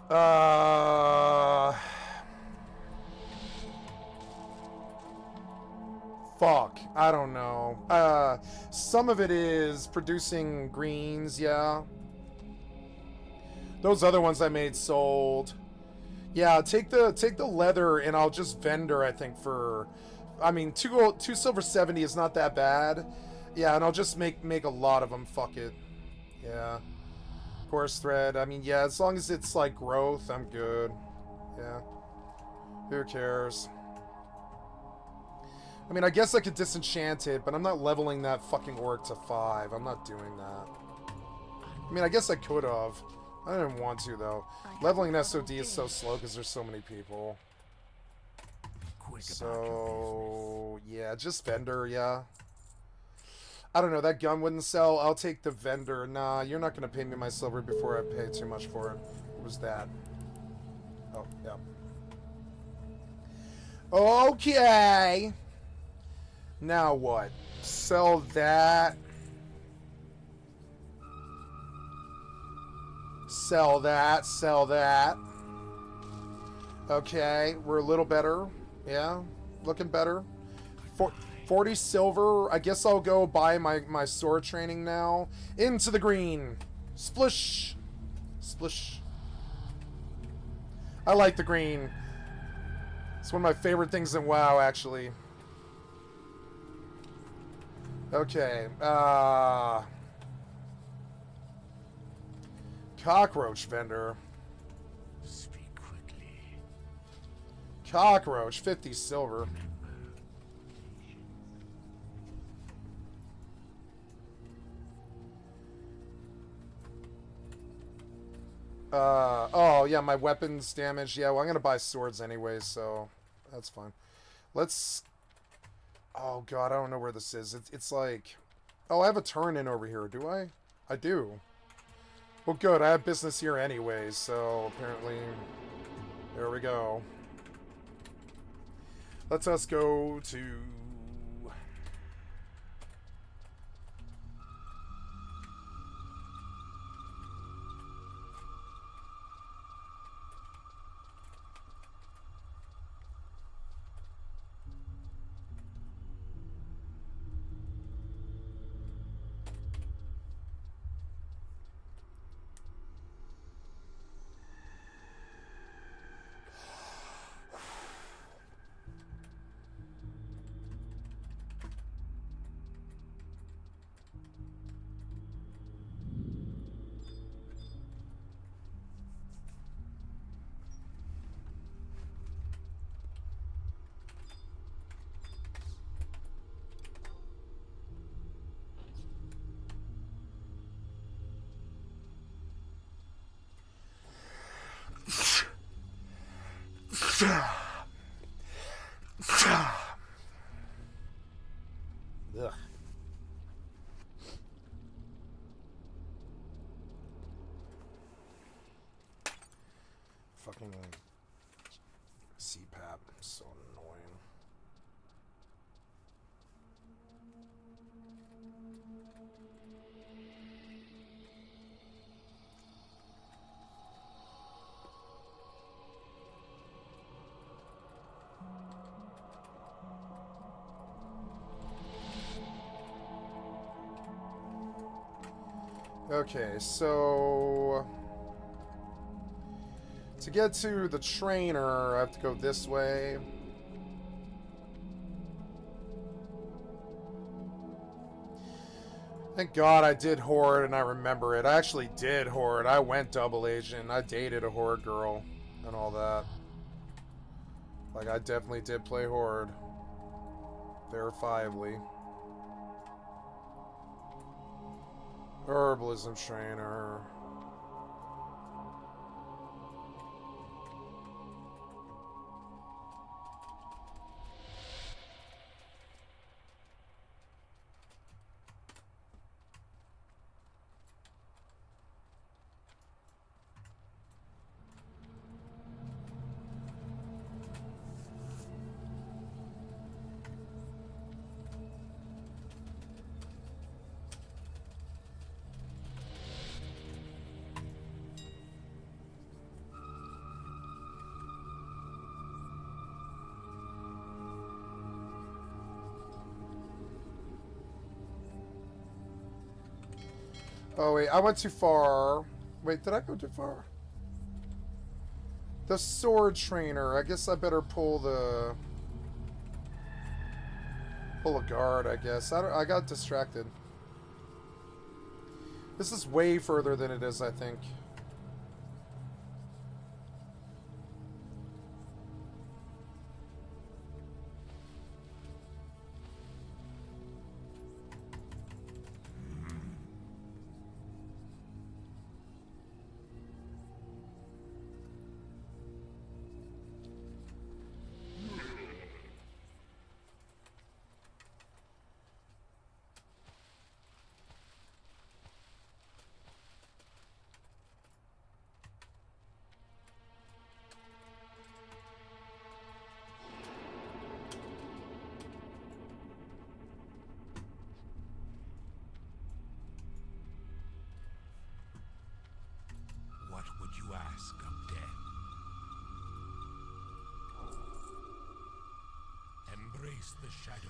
Uh... Fuck. I don't know. Some of it is producing greens, yeah. Those other ones I made sold. Yeah, take the leather and I'll just vendor, I think, for... I mean, two silver 70 is not that bad. Yeah, and I'll just make a lot of them. Fuck it. Yeah. Course thread. I mean, yeah, as long as it's like growth, I'm good. Yeah. Who cares? I mean, I guess I could disenchant it, but I'm not leveling that fucking orc to 5. I'm not doing that. I mean, I guess I could have. I didn't want to, though. Leveling an SoD is so slow because there's so many people. So, yeah, just vendor, yeah. I don't know, that gun wouldn't sell. I'll take the vendor. Nah, you're not going to pay me my silver before I pay too much for it. What was that? Oh, yeah. Okay! Now what? Sell that. Sell that. Sell that. Okay, we're a little better. Yeah, looking better. 40 silver. I guess I'll go buy my sword training now. Into the green. Splish. Splish. I like the green. It's one of my favorite things in WoW, actually. Okay, cockroach vendor. Speak quickly. Cockroach, 50 silver. Oh, yeah, my weapons damage. Yeah, well, I'm gonna buy swords anyway, so that's fine. Let's... Oh, God, I don't know where this is. It's like... Oh, I have a turn-in over here, do I? I do. Well, good, I have business here anyways, so apparently... There we go. Let us go to... Ugh. Fucking CPAP, so annoying. Okay, so... To get to the trainer, I have to go this way. Thank God I did Horde and I remember it. I actually did Horde. I went double agent. I dated a Horde girl and all that. Like, I definitely did play Horde. Verifiably. Herbalism trainer. Oh, wait, I went too far. Wait, did I go too far? The sword trainer. I guess I better pull the... Pull a guard, I guess. I got distracted. This is way further than it is, I think. What would you ask of death? Embrace the shadow.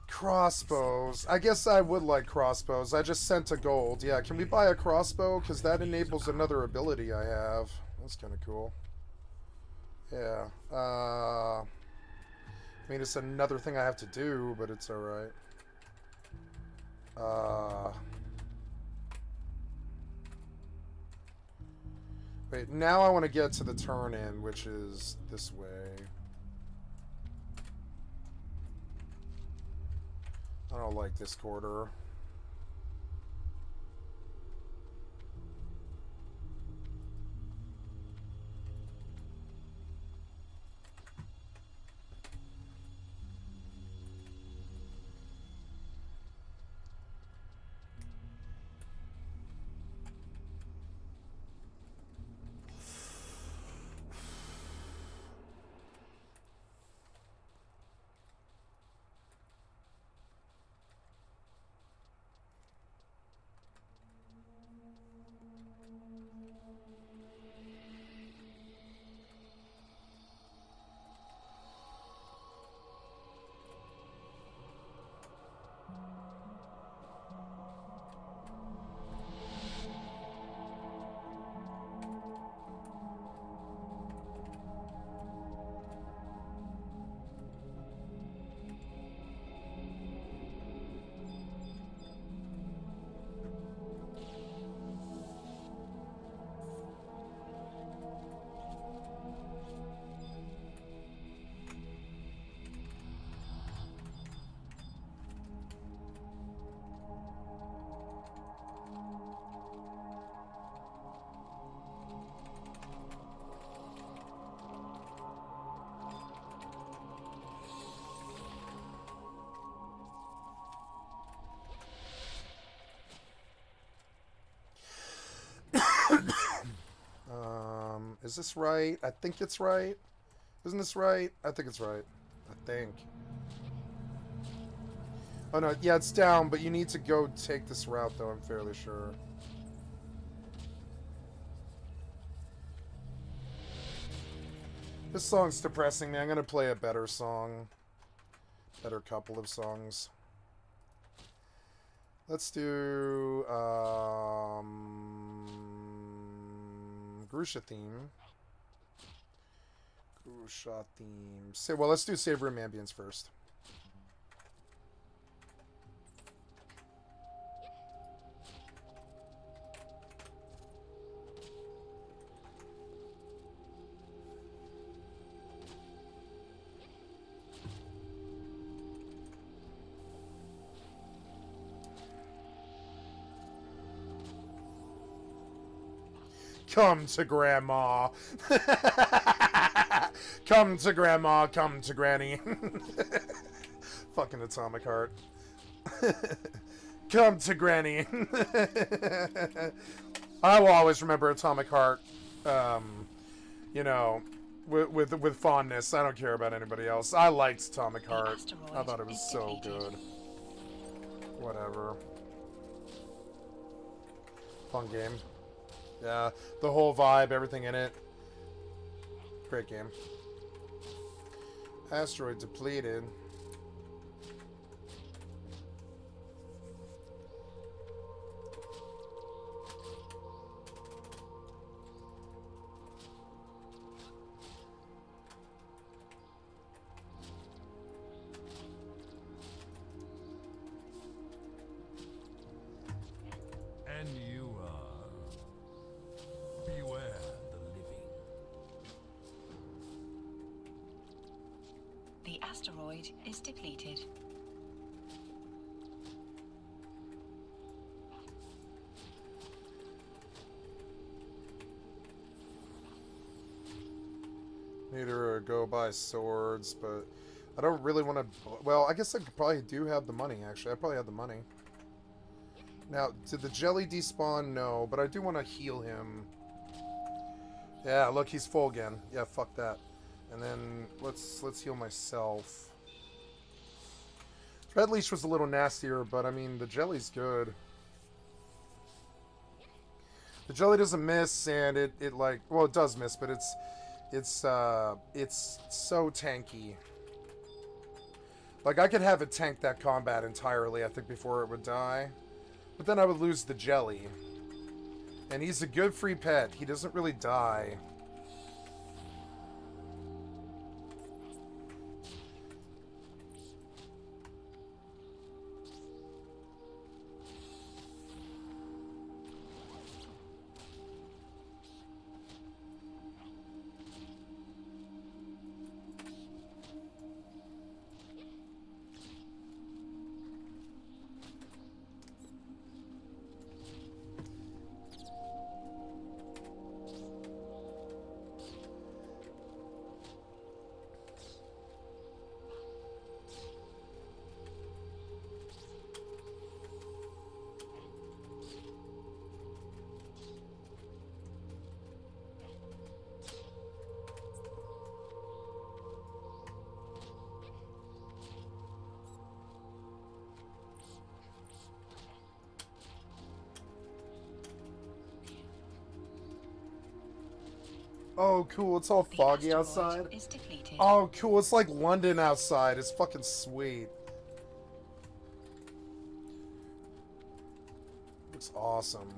Crossbows. I guess I would like crossbows. I just sent a gold. Yeah, can we buy a crossbow? Because that enables another ability I have. That's kind of cool. Yeah. I mean, it's another thing I have to do, but it's alright. Wait, now I want to get to the turn-in, which is this way. I don't like this quarter. Is this right? I think it's right. Isn't this right? I think it's right. I think. Oh no, yeah, it's down, but you need to go take this route, though, I'm fairly sure. This song's depressing me. I'm gonna play a better song. Better couple of songs. Let's do, Grusha theme. Grusha theme. Say, well, let's do Save Room Ambience first. Come to Grandma. Come to Grandma, come to Granny. Fucking Atomic Heart. Come to Granny. I will always remember Atomic Heart, you know, with fondness. I don't care about anybody else. I liked Atomic Heart. I thought it was so good. Whatever. Fun game. Yeah, the whole vibe, everything in it. Great game. Asteroid depleted. And you are... Beware the living. The asteroid is depleted. Need to go buy swords, but I don't really want to... Well, I guess I could probably do have the money, actually. I probably have the money. Now, did the jelly despawn? No, but I do want to heal him. Yeah, look, he's full again. Yeah, fuck that. And then let's heal myself. Red leash was a little nastier, but I mean, the jelly's good. The jelly doesn't miss, and it like... Well, it does miss, but it's so tanky. Like, I could have it tank that combat entirely, I think, before it would die. But then I would lose the jelly. And he's a good free pet. He doesn't really die. Oh, cool. It's all foggy outside. Oh, cool. It's like London outside. It's fucking sweet. Looks awesome.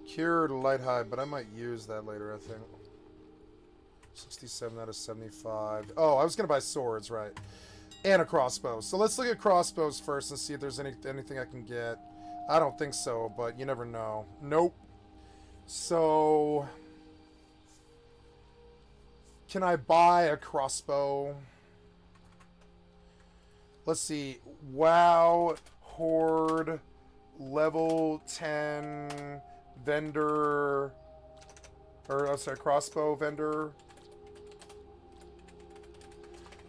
Cure to light hide, but I might use that later, I think. 67 out of 75. Oh, I was gonna buy swords, right? And a crossbow. So let's look at crossbows first and see if there's anything I can get. I don't think so, but you never know. Nope. So... Can I buy a crossbow? Let's see. WoW, Horde, level 10, vendor... Or, I'm sorry, crossbow vendor.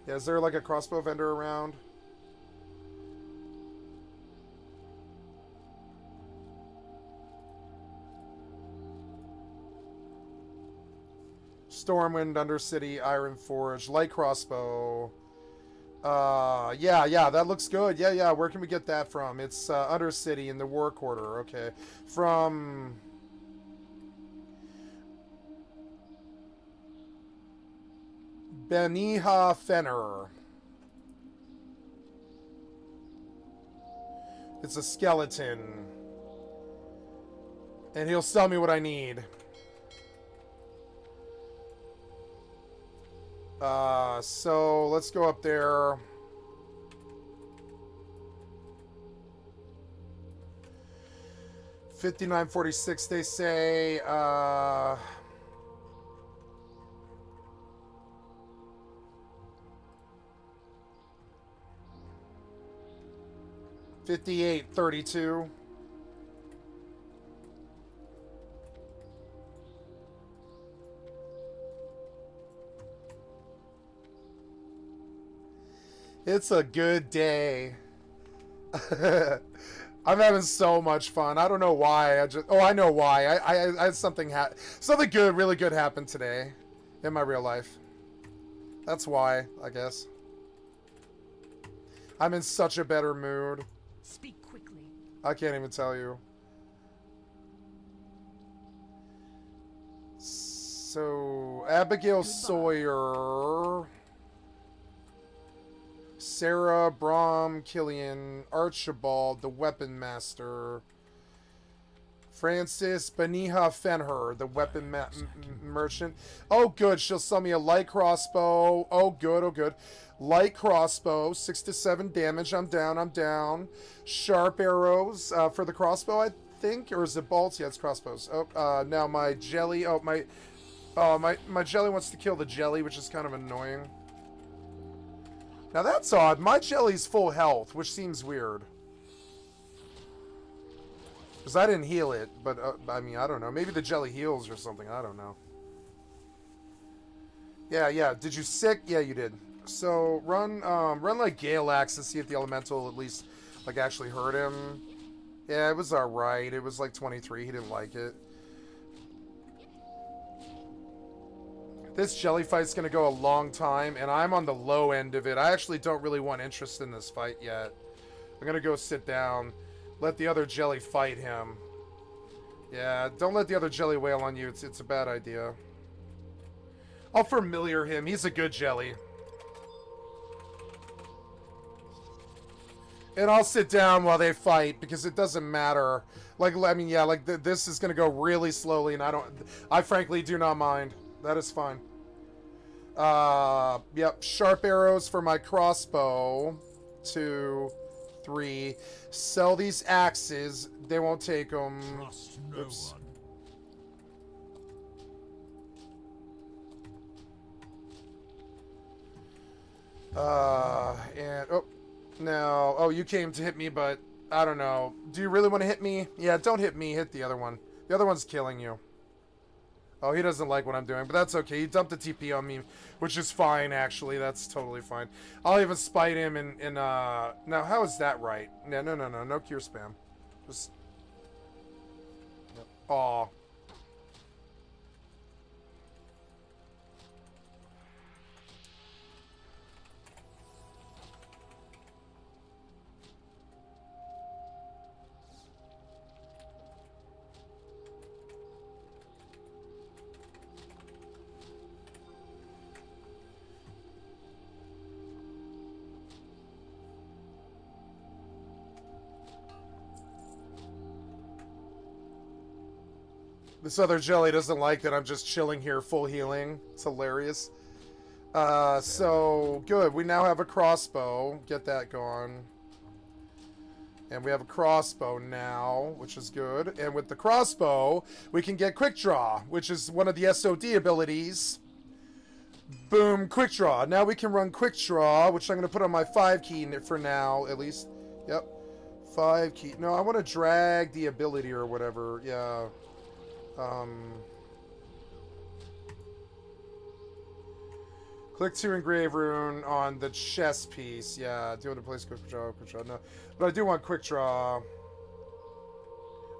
Yeah, is there like a crossbow vendor around? Stormwind, Undercity, Iron Forge, light crossbow. Yeah, that looks good. Yeah, where can we get that from? It's Undercity in the War Quarter. Okay, from... Beniha Fenner. It's a skeleton. And he'll sell me what I need. So let's go up there. $59.46 they say. 58.32. It's a good day. I'm having so much fun. I don't know why. I know why. I had something good, really good happen today in my real life. That's why, I guess. I'm in such a better mood. Speak quickly. I can't even tell you. So, Abigail Sawyer, Sarah, Brom, Killian, Archibald, the Weapon Master, Francis Beniha Fenher, the weapon merchant. Oh, good. She'll sell me a light crossbow. Oh, good. Oh, good. Light crossbow, 6 to 7 damage. I'm down. I'm down. Sharp arrows for the crossbow, I think. Or is it bolts? Yeah, it's crossbows. Oh, now my jelly. Oh, my jelly wants to kill the jelly, which is kind of annoying. Now, that's odd. My jelly's full health, which seems weird. Because I didn't heal it, but, I mean, I don't know. Maybe the jelly heals or something. I don't know. Yeah. Did you sick? Yeah, you did. So, run like Galeax to see if the elemental at least, like, actually hurt him. Yeah, it was alright. It was, like, 23. He didn't like it. This jelly fight's gonna go a long time, and I'm on the low end of it. I actually don't really want interest in this fight yet. I'm gonna go sit down. Let the other jelly fight him. Yeah, don't let the other jelly wail on you. It's a bad idea. I'll familiar him. He's a good jelly. And I'll sit down while they fight, because it doesn't matter. Like, I mean, yeah, like, this is gonna go really slowly, and I frankly do not mind. That is fine. Yep, sharp arrows for my crossbow. 2, 3. Sell these axes. They won't take them. Trust no Oops. one. And, oh, no. Oh, you came to hit me, but I don't know. Do you really want to hit me? Yeah, don't hit me. Hit the other one. The other one's killing you. Oh, he doesn't like what I'm doing, but that's okay. He dumped a TP on me, which is fine, actually. That's totally fine. I'll even spite him in now, how is that right? No cure spam. Just... Yep. Aw. This other jelly doesn't like that I'm just chilling here full healing. It's hilarious. So, good. We now have a crossbow. Get that going. And we have a crossbow now, which is good. And with the crossbow, we can get quick draw, which is one of the SoD abilities. Boom, quick draw. Now we can run quick draw, which I'm going to put on my 5 key for now, at least. Yep. 5 key. No, I want to drag the ability or whatever. Yeah. Click to engrave rune on the chest piece. Yeah, do you want to place quick draw? No. But I do want quick draw.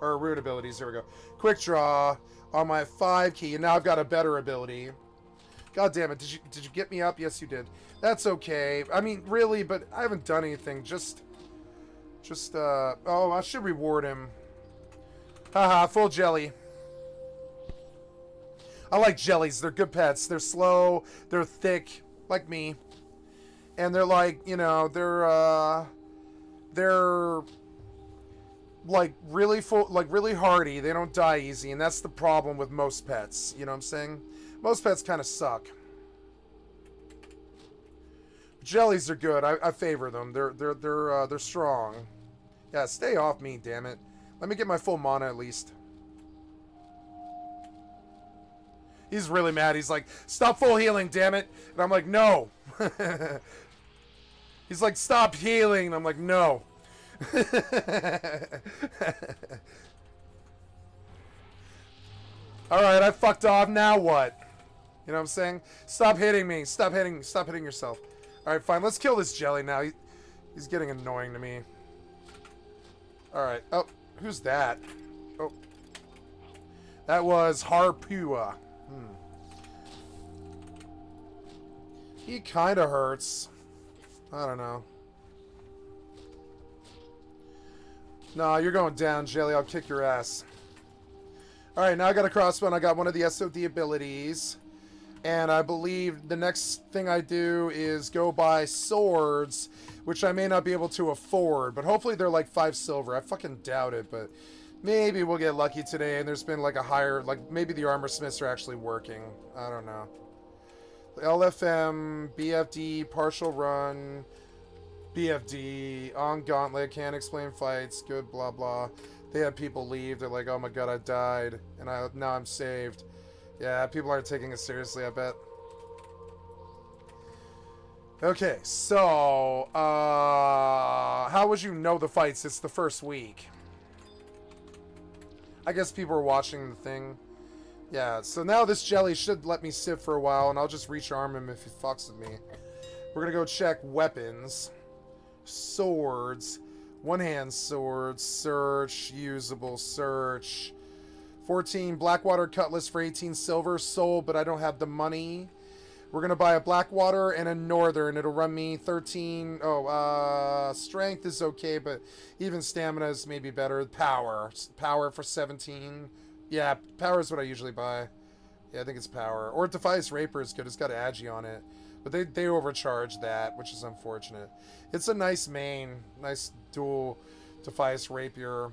Or rune abilities, here we go. Quick draw on my 5 key, and now I've got a better ability. God damn it, did you get me up? Yes, you did. That's okay. I mean, really, but I haven't done anything. Oh, I should reward him. Haha, full jelly. I like jellies. They're good pets. They're slow. They're thick, like me. And they're like, you know, they're like really full, like really hardy. They don't die easy, and that's the problem with most pets. You know what I'm saying? Most pets kind of suck. Jellies are good. I favor them. They're strong. Yeah, stay off me, damn it. Let me get my full mana at least. He's really mad. He's like, stop full healing, damn it. And I'm like, no. He's like, stop healing. And I'm like, no. Alright, I fucked off. Now what? You know what I'm saying? Stop hitting me. Stop hitting yourself. Alright, fine. Let's kill this jelly now. He's getting annoying to me. Alright. Oh, who's that? Oh. That was Harpua. He kind of hurts. I don't know. Nah, you're going down, Jelly. I'll kick your ass. Alright, now I got a crossbow and I got one of the SoD abilities. And I believe the next thing I do is go buy swords, which I may not be able to afford. But hopefully they're like 5 silver. I fucking doubt it, but Maybe we'll get lucky today and there's been like a higher, like maybe the armor smiths are actually working. I don't know. LFM, BFD, partial run, BFD, on gauntlet, can't explain fights, good blah blah. They have people leave, they're like, oh my god, I died, and now I'm saved. Yeah, people aren't taking it seriously, I bet. Okay, so, how would you know the fights? It's the first week. I guess people are watching the thing. Yeah, so now this jelly should let me sit for a while, and I'll just reach-arm him if he fucks with me. We're gonna go check weapons. Swords. One-hand swords. Search. Usable. Search. 14 Blackwater Cutlass for 18 silver. Sold, but I don't have the money. We're gonna buy a Blackwater and a Northern. It'll run me 13. Strength is okay, but even stamina is maybe better. Power. Power for 17. Yeah, power is what I usually buy. Yeah, I think it's power. Or Defias Rapier is good. It's got Agi on it. But they overcharge that, which is unfortunate. It's a nice main. Nice dual Defias Rapier.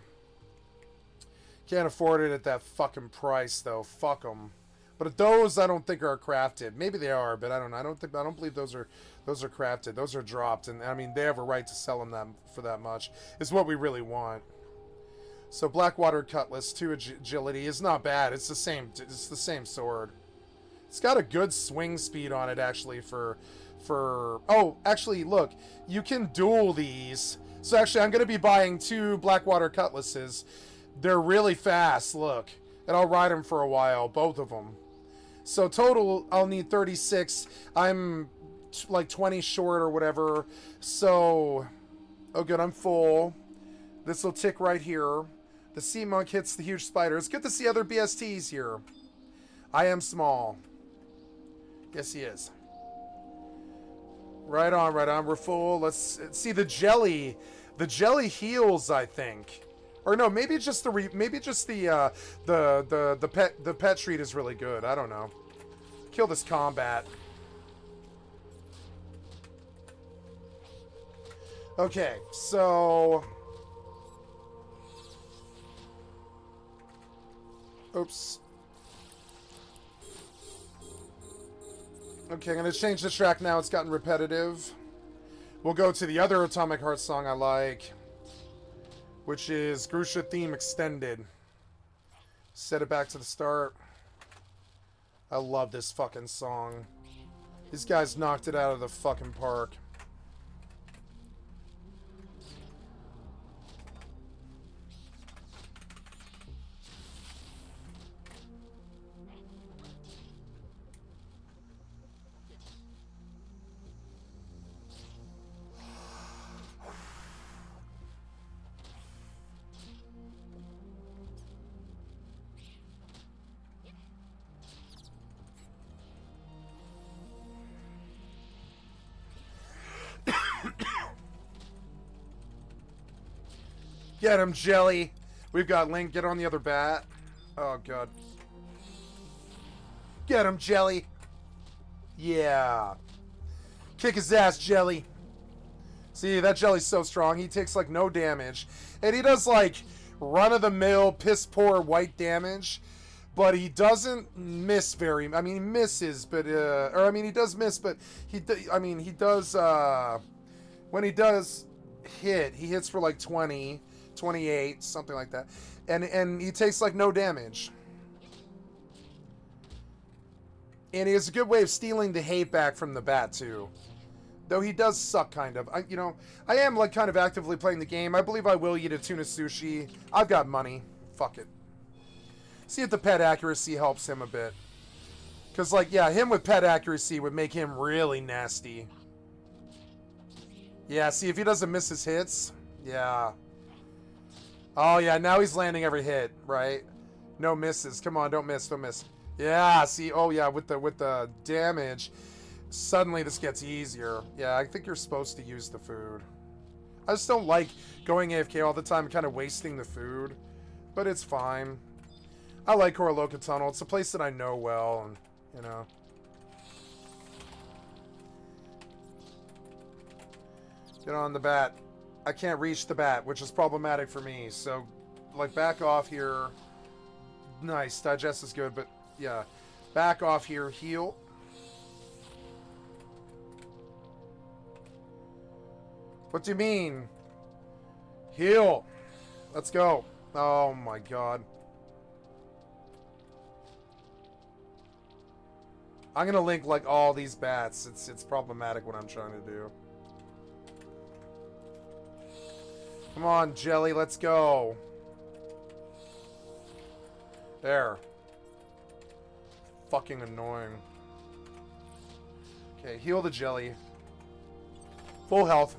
Can't afford it at that fucking price, though. Fuck them. But those I don't think are crafted. Maybe they are, but I don't know. I don't believe those are crafted. Those are dropped, and I mean they have a right to sell them for that much. Is what we really want. So Blackwater Cutlass, 2 agility is not bad. It's the same. It's the same sword. It's got a good swing speed on it actually. Oh, actually, look, you can duel these. So actually, I'm gonna be buying 2 Blackwater Cutlasses. They're really fast. Look, and I'll ride them for a while, both of them. So total, I'll need 36. I'm like 20 short or whatever. So, oh good, I'm full. This will tick right here. The Sea Monk hits the huge spider. It's good to see other BSTs here. I am small. Yes, he is. Right on, right on. We're full. Let's see the jelly. The jelly heals, I think. Or no, maybe just the pet treat is really good. I don't know. Kill this combat. Okay, so oops. Okay, I'm gonna change the track now. It's gotten repetitive. We'll go to the other Atomic Heart song I like, which is Grusha Theme Extended. Set it back to the start. I love this fucking song. These guys knocked it out of the fucking park. Get him, Jelly. We've got Link. Get on the other bat. Oh, God. Get him, Jelly. Yeah. Kick his ass, Jelly. See, that Jelly's so strong. He takes, like, no damage. And he does, like, run-of-the-mill, piss-poor white damage. But he doesn't miss very... I mean, he misses, but... or, I mean, he does miss, but... he does... when he does hit, he hits for, like, 20... 28, something like that, and he takes like no damage, and he has a good way of stealing the hate back from the bat too, though he does suck kind of. I am like kind of actively playing the game. I believe I will eat a tuna sushi. I've got money, fuck it. See if the pet accuracy helps him a bit, because like yeah, him with pet accuracy would make him really nasty. Yeah, see if he doesn't miss his hits. Yeah. Oh, yeah, now he's landing every hit, right? No misses. Come on, don't miss, don't miss. Yeah, see, oh, yeah, with the damage, suddenly this gets easier. Yeah, I think you're supposed to use the food. I just don't like going AFK all the time and kind of wasting the food, but it's fine. I like Koroloka Tunnel. It's a place that I know well, and, you know. Get on the bat. I can't reach the bat, which is problematic for me, so like, back off here. Nice. Digest is good, but, yeah. Back off here. Heal. What do you mean? Heal. Let's go. Oh, my God. I'm gonna link, like, all these bats. It's problematic what I'm trying to do. Come on, Jelly, let's go. There. Fucking annoying. Okay, heal the Jelly. Full health.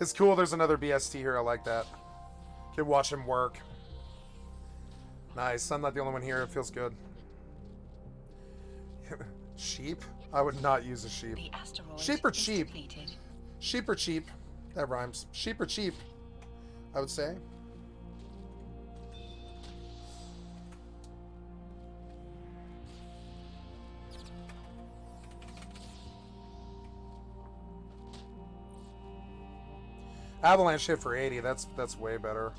It's cool there's another BST here, I like that. Can watch him work. Nice, I'm not the only one here, it feels good. Sheep? I would not use a sheep. Sheep are cheap. Sheep are cheap. That rhymes. Sheep are cheap, I would say. Avalanche hit for 80. That's way better.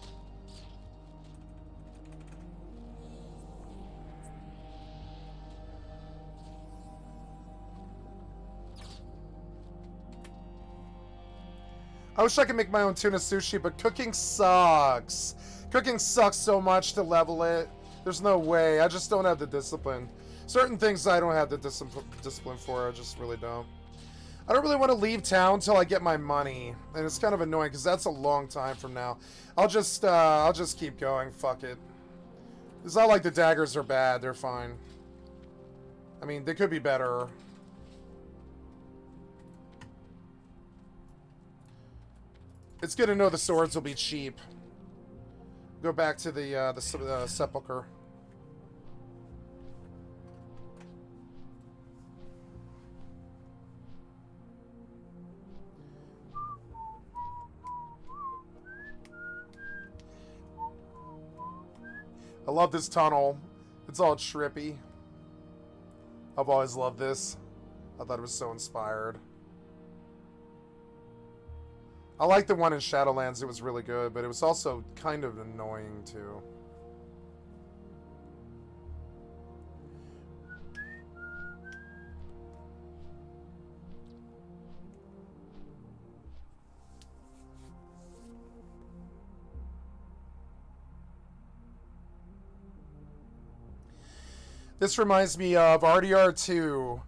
I wish I could make my own tuna sushi, but cooking sucks. Cooking sucks so much to level it. There's no way. I just don't have the discipline. Certain things I don't have the discipline for. I just really don't. I don't really want to leave town until I get my money, and it's kind of annoying because that's a long time from now. I'll just keep going. Fuck it. It's not like the daggers are bad. They're fine. I mean, they could be better. It's good to know the swords will be cheap. Go back to the sepulcher. I love this tunnel. It's all trippy. I've always loved this. I thought it was so inspired. I like the one in Shadowlands. It was really good, but it was also kind of annoying too. This reminds me of RDR2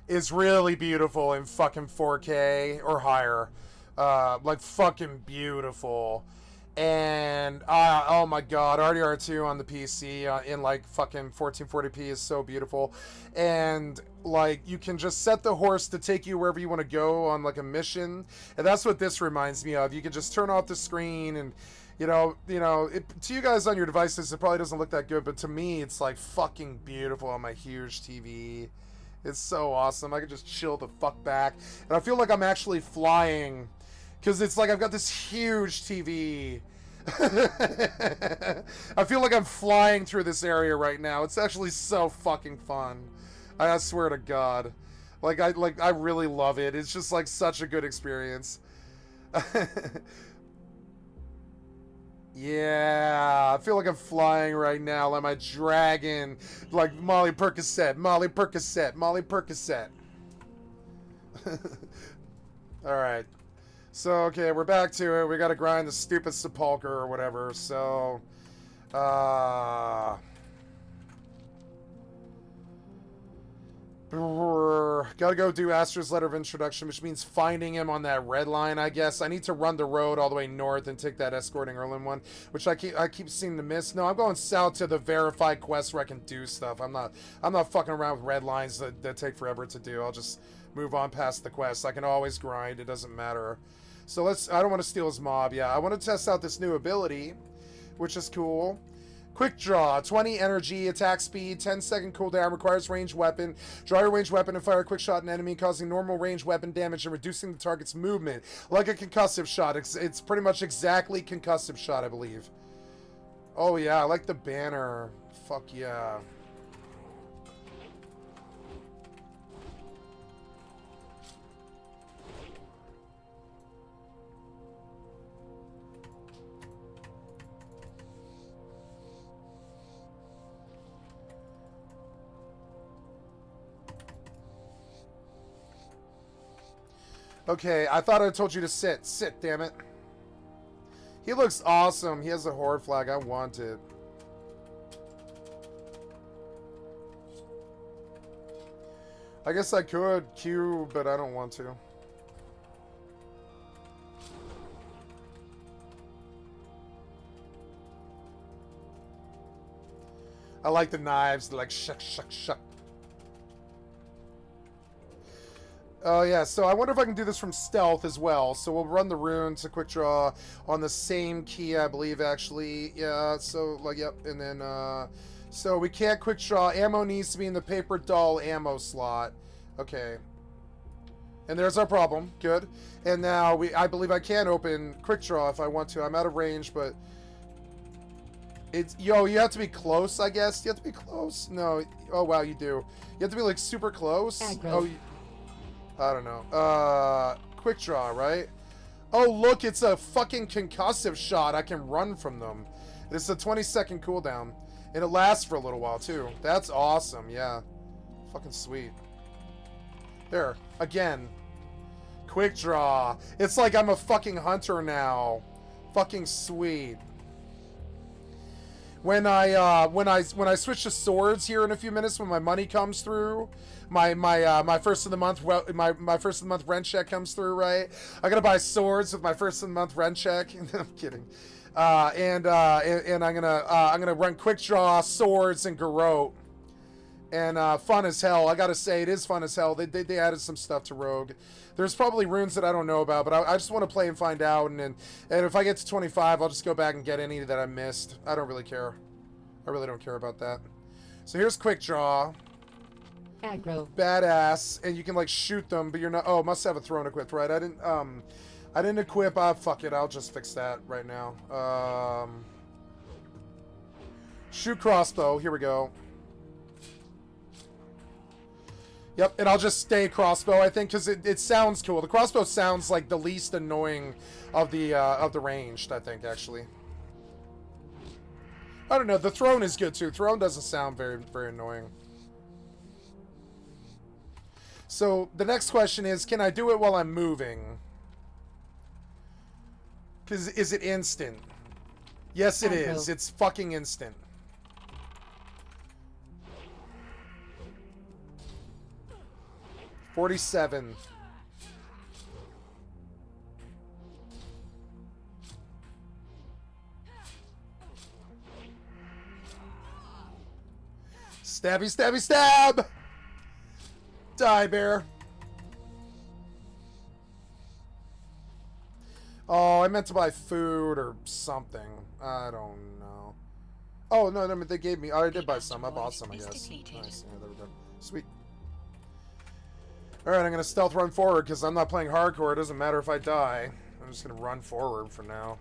is really beautiful in fucking 4K or higher. Like fucking beautiful. And oh my god, RDR2 on the PC in like fucking 1440p is so beautiful. And like you can just set the horse to take you wherever you want to go on like a mission. And that's what this reminds me of. You can just turn off the screen and you know, to you guys on your devices, it probably doesn't look that good, but to me, it's like fucking beautiful on my huge TV. It's so awesome. I can just chill the fuck back. And I feel like I'm actually flying, because it's like I've got this huge TV. I feel like I'm flying through this area right now. It's actually so fucking fun. I swear to God. I really love it. It's just like such a good experience. Yeah, I feel like I'm flying right now like my dragon. Like Molly Percocet, Molly Percocet, Molly Percocet. Alright. So, okay, we're back to it. We gotta grind the stupid sepulcher or whatever, so... Gotta go do Astra's letter of introduction, which means finding him on that red line, I guess. I need to run the road all the way north and take that escorting Erlin one, which I keep seeming to miss. No, I'm going south to the verified quest where I can do stuff. I'm not fucking around with red lines that take forever to do. I'll just move on past the quest. I can always grind. It doesn't matter. So I don't want to steal his mob. Yeah, I want to test out this new ability, which is cool. Quick draw, 20 energy, attack speed, 10-second cooldown, requires ranged weapon. Draw your ranged weapon and fire a quick shot at an enemy, causing normal ranged weapon damage and reducing the target's movement. Like a concussive shot. It's pretty much exactly concussive shot, I believe. Oh yeah, I like the banner. Fuck yeah. Okay, I thought I told you to sit. Sit, damn it. He looks awesome. He has a horde flag. I want it. I guess I could queue, but I don't want to. I like the knives. They're like shuck, shuck, shuck. Oh, yeah, so I wonder if I can do this from stealth as well. So we'll run the rune to quick draw on the same key, I believe, actually. Yeah, so, like, yep, and then, so we can't quick draw. Ammo needs to be in the paper doll ammo slot. Okay. And there's our problem. Good. And now, I believe I can open quick draw if I want to. I'm out of range, but... It's, yo, you have to be close, I guess. You have to be close. No. Oh, wow, you do. You have to be, like, super close. Aggro. Oh, I don't know. Quick draw, right? Oh, look, it's a fucking concussive shot. I can run from them. It's a 20-second cooldown. And it lasts for a little while, too. That's awesome, yeah. Fucking sweet. There. Again. Quick draw. It's like I'm a fucking hunter now. Fucking sweet. When I switch to swords here in a few minutes, when my money comes through, my first of the month my first of the month rent check comes through, right? I gotta buy swords with my first of the month rent check. I'm kidding. And I'm gonna run quick draw, swords, and garrote. And fun as hell. I gotta say, it is fun as hell. They added some stuff to Rogue. There's probably runes that I don't know about, but I just want to play and find out. And if I get to 25, I'll just go back and get any that I missed. I don't really care. I really don't care about that. So here's quick draw. Aggro. Badass, and you can like shoot them, but you're not. Oh, must have a throne equipped, right? I didn't equip. Fuck it. I'll just fix that right now. Shoot crossbow. Here we go. Yep, and I'll just stay crossbow, I think, because it sounds cool. The crossbow sounds like the least annoying of the ranged, I think, actually. I don't know. The throne is good too. Throne doesn't sound very, very annoying. So the next question is, can I do it while I'm moving? Because is it instant? Yes, it is. It's fucking instant. $47. Stabby, stabby, stab! Die, bear. Oh, I meant to buy food or something. I don't know. Oh, no, they gave me... Oh, I did buy some. I bought some, I guess. Nice. Yeah, there we go. Sweet. Alright, I'm going to stealth run forward because I'm not playing hardcore. It doesn't matter if I die. I'm just going to run forward for now.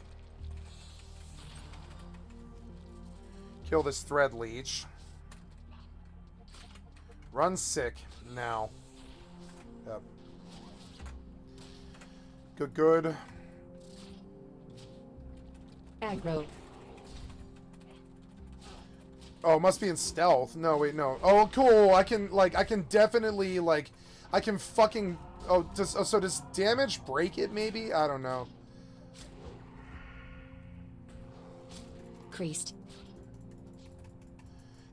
Kill this thread leech. Run sick now. Yep. Good, good. Aggro. Oh, it must be in stealth. No, wait, no. Oh, cool. I can definitely, I can fucking... Oh, so does damage break it, maybe? I don't know. Creased.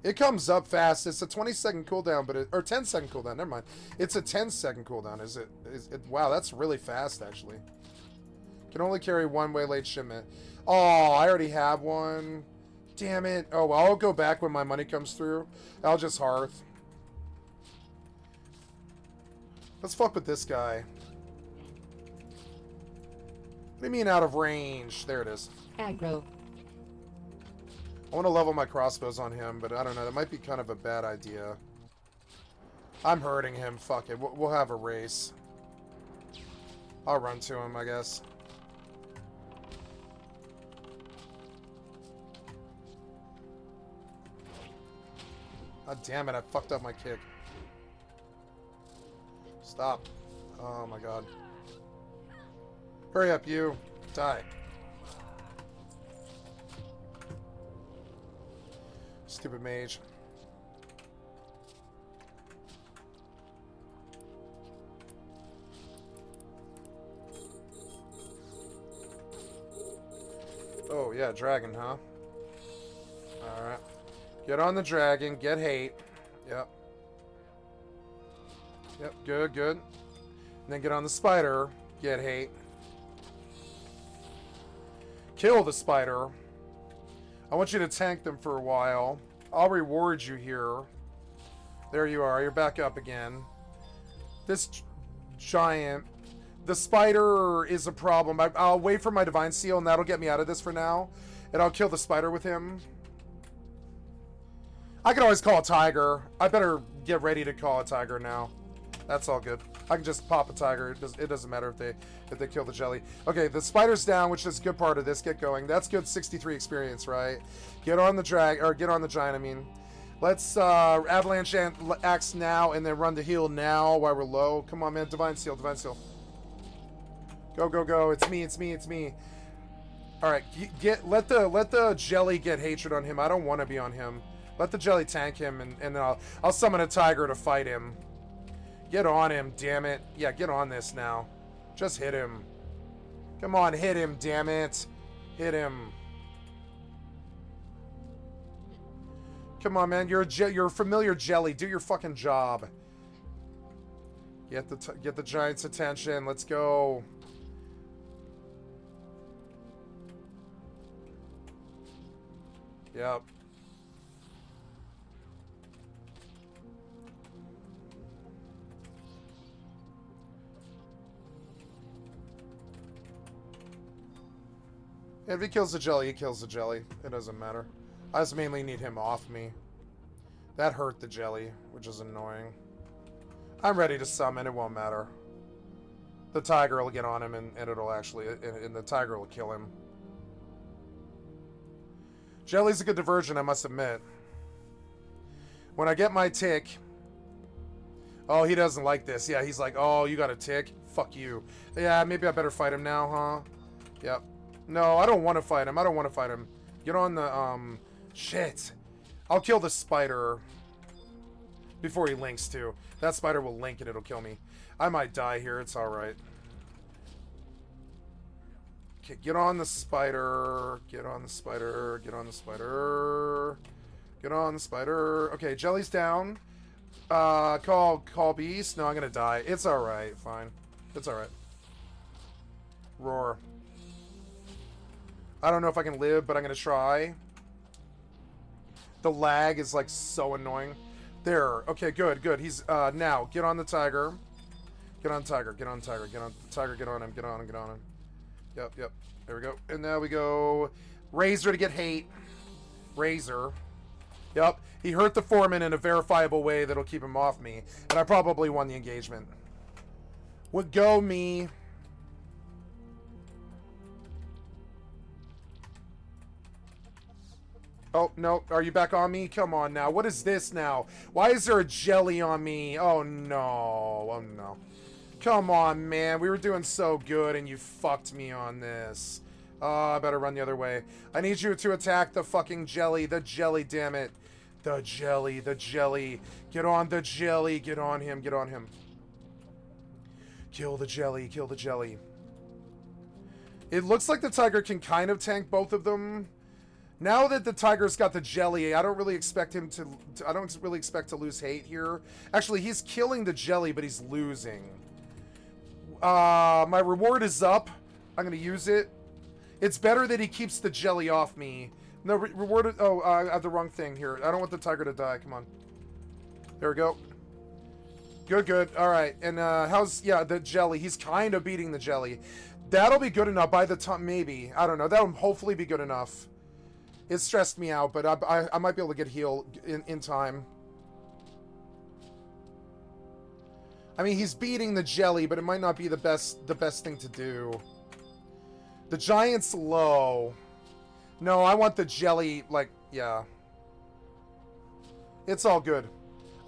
It comes up fast. It's a 20-second cooldown, but or 10-second cooldown. Never mind. It's a 10-second cooldown. Is it? Wow, that's really fast, actually. Can only carry one waylaid shipment. Oh, I already have one. Damn it. Oh, well, I'll go back when my money comes through. I'll just hearth. Let's fuck with this guy. What do you mean out of range? There it is. Aggro. I want to level my crossbows on him, but I don't know. That might be kind of a bad idea. I'm hurting him. Fuck it. We'll have a race. I'll run to him, I guess. God damn it. I fucked up my kick. Stop. Oh my god. Hurry up, you. Die. Stupid mage. yeah, dragon, huh? Alright. Get on the dragon, get hate. Yep. Yep, good, good. And then get on the spider, get hate. Kill the spider. I want you to tank them for a while. I'll reward you here. There you are, you're back up again. This giant... The spider is a problem. I'll wait for my divine seal, and that'll get me out of this for now. And I'll kill the spider with him. I can always call a tiger. I better get ready to call a tiger now. That's all good. I can just pop a tiger. It doesn't matter if they kill the jelly. Okay, the spider's down, which is a good part of this. Get going. That's good 63 experience, right? Get on the get on the giant, I mean. Let's avalanche axe now and then run the heal now while we're low. Come on, man. Divine seal, divine seal. Go, go, go. It's me, it's me, it's me. Alright, let the jelly get hatred on him. I don't want to be on him. Let the jelly tank him, and then I'll summon a tiger to fight him. Get on him, damn it. Yeah, get on this now. Just hit him. Come on, hit him, damn it. Hit him. Come on, man. You're a familiar jelly. Do your fucking job. Get the giant's attention. Let's go. Yep. If he kills the jelly, he kills the jelly. It doesn't matter. I just mainly need him off me. That hurt the jelly, which is annoying. I'm ready to summon. It won't matter. The tiger will get on him, and it'll actually... And the tiger will kill him. Jelly's a good diversion, I must admit. When I get my tick... Oh, he doesn't like this. Yeah, he's like, oh, you got a tick? Fuck you. Yeah, maybe I better fight him now, huh? Yep. No, I don't want to fight him. I don't want to fight him. Get on the, shit. I'll kill the spider before he links, too. That spider will link and it'll kill me. I might die here. It's alright. Okay, get on the spider. Get on the spider. Get on the spider. Get on the spider. Okay, jelly's down. Call beast. No, I'm gonna die. It's alright. Fine. It's alright. Roar. I don't know if I can live, but I'm gonna try. The lag is like so annoying. There. Okay, good, good. He's now get on the tiger. Get on tiger. Get on tiger. Get on tiger. Get on him. Get on him. Get on him. Yep, yep. There we go. And now we go Razor to get hate. Razor. Yep. He hurt the foreman in a verifiable way that'll keep him off me, and I probably won the engagement. Would go me. Oh, no. Are you back on me? Come on now. What is this now? Why is there a jelly on me? Oh, no. Oh, no. Come on, man. We were doing so good, and you fucked me on this. Oh, I better run the other way. I need you to attack the fucking jelly. The jelly, damn it. The jelly. The jelly. Get on the jelly. Get on him. Get on him. Kill the jelly. Kill the jelly. It looks like the tiger can kind of tank both of them. Now that the tiger's got the jelly, I don't really expect him to... I don't really expect to lose hate here. Actually, he's killing the jelly, but he's losing. My reward is up. I'm going to use it. It's better that he keeps the jelly off me. No, reward... Oh, I have the wrong thing here. I don't want the tiger to die. Come on. There we go. Good, good. All right. And how's... Yeah, the jelly. He's kind of beating the jelly. That'll be good enough by the time... Maybe. I don't know. That'll hopefully be good enough. It stressed me out, but I might be able to get healed in time. I mean, he's beating the jelly, but it might not be the best thing to do. The giant's low. No, I want the jelly, like, yeah. It's all good.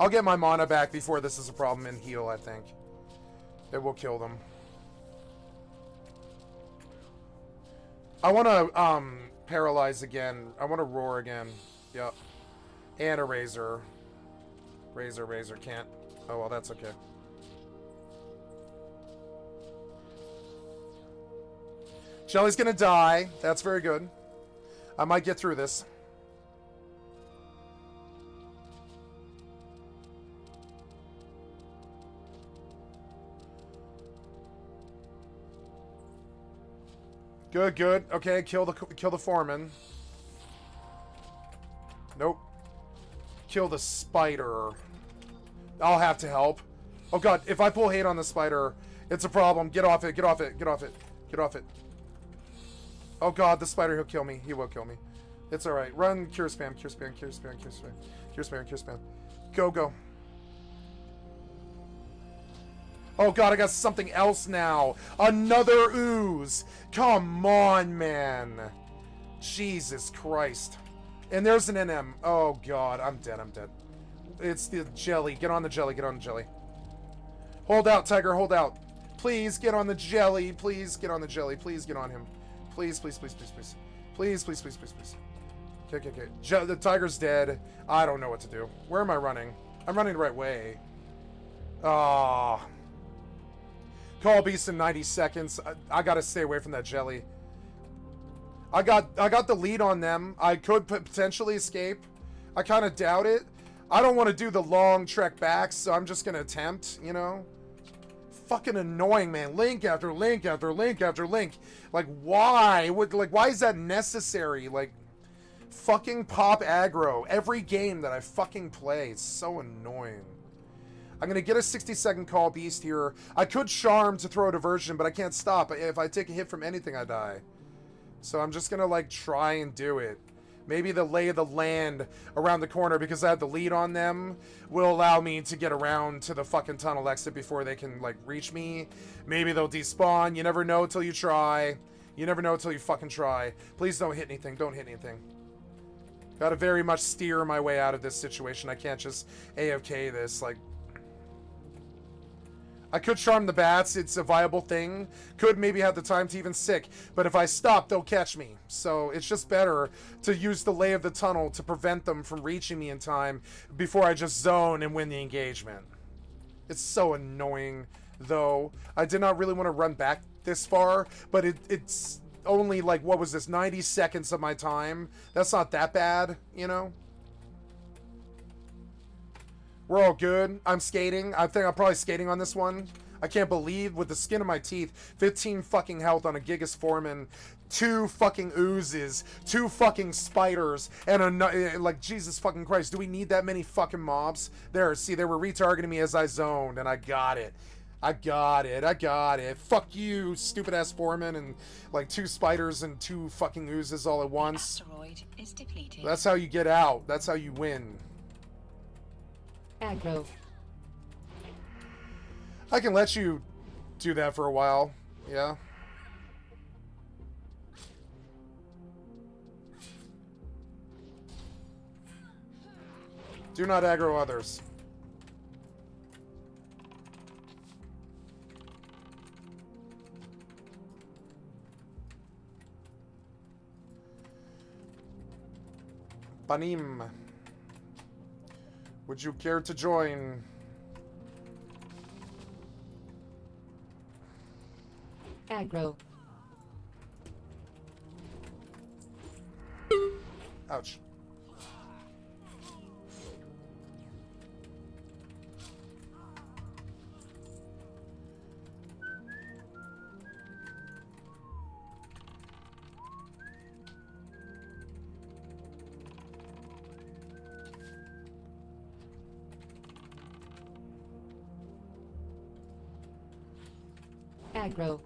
I'll get my mana back before this is a problem and heal, I think. It will kill them. I want to, paralyze again. I want to roar again. Yep. And a razor. Razor can't. Oh, well, that's okay. Jelly's gonna die. That's very good. I might get through this. Good, good. Okay, kill the foreman. Nope. Kill the spider. I'll have to help. Oh god, if I pull hate on the spider, it's a problem. Get off it, get off it, get off it, get off it. Oh god, the spider, he'll kill me. He will kill me. It's alright. Run, cure spam, cure spam, cure spam, cure spam, cure spam, cure spam. Go, go. Oh god, I got something else now. Another ooze. Come on, man. Jesus Christ. And there's an NM. Oh god, I'm dead, I'm dead. It's the jelly. Get on the jelly, get on the jelly. Hold out, Tiger, hold out. Please get on the jelly. Please get on the jelly. Please get on him. Please, please, please, please, please. Please, please, please, please, please. Okay, okay, okay. The tiger's dead. I don't know what to do. Where am I running? I'm running the right way. Ah. Call beast in 90 seconds. I gotta stay away from that jelly. I got the lead on them. I could potentially escape. I kind of doubt it. I don't want to do the long trek back, so I'm just gonna attempt, you know? Fucking annoying, man. Link after link after link after link. Like, why? Why is that necessary? Like, fucking pop aggro. Every game that I fucking play. It's so annoying. I'm gonna get a 60-second call beast here. I could charm to throw a diversion, but I can't stop. If I take a hit from anything, I die. So I'm just gonna, like, try and do it. Maybe the lay of the land around the corner, because I have the lead on them, will allow me to get around to the fucking tunnel exit before they can, like, reach me. Maybe they'll despawn. You never know till you try. You never know till you fucking try. Please don't hit anything. Don't hit anything. Gotta very much steer my way out of this situation. I can't just AFK this, like... I could charm the bats, it's a viable thing. Could maybe have the time to even sick, but if I stop, they'll catch me. So it's just better to use the lay of the tunnel to prevent them from reaching me in time before I just zone and win the engagement. It's so annoying, though. I did not really want to run back this far, but it's only like, what was this, 90 seconds of my time? That's not that bad, you know? We're all good. I'm skating. I think I'm probably skating on this one. I can't believe, with the skin of my teeth, 15 fucking health on a Gigas Foreman, 2 fucking oozes, 2 fucking spiders, and a, like, Jesus fucking Christ, do we need that many fucking mobs? There, see, they were retargeting me as I zoned, and I got it. I got it. I got it. Fuck you, stupid-ass Foreman, and, like, 2 spiders and 2 fucking oozes all at once. Asteroid is depleted. That's how you get out. That's how you win. Aggro. I can let you do that for a while. Yeah. Do not aggro others. Banim. Would you care to join? Aggro. Ouch. Aggro.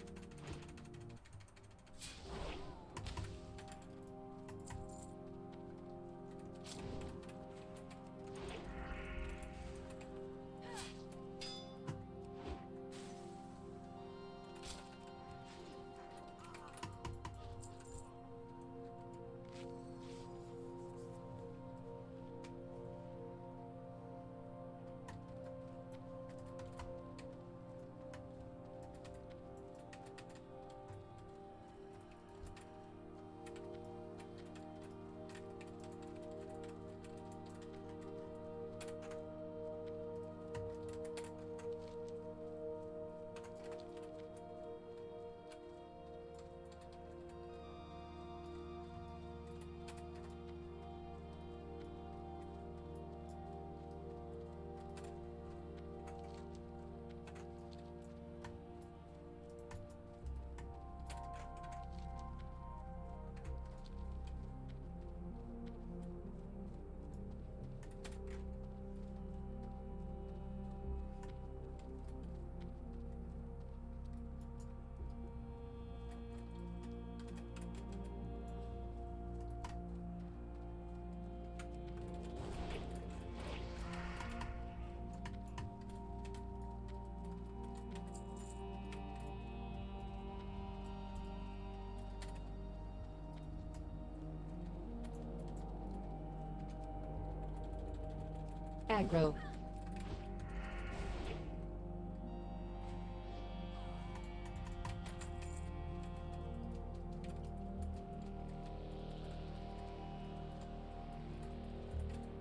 Aggro.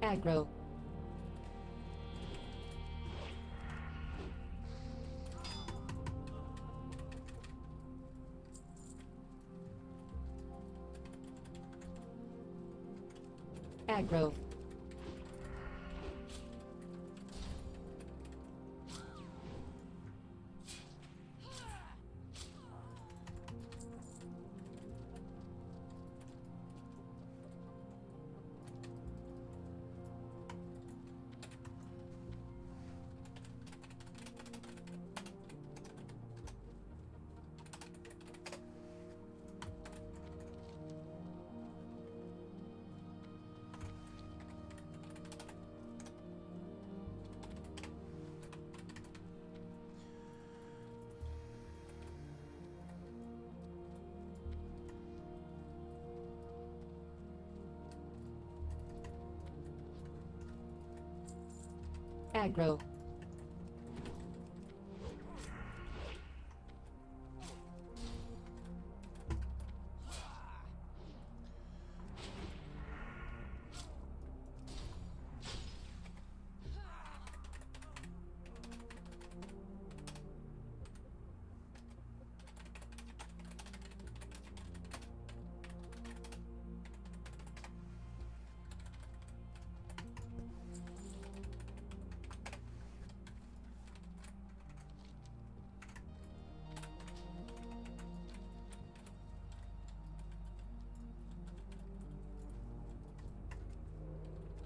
Aggro. Aggro. Aggro.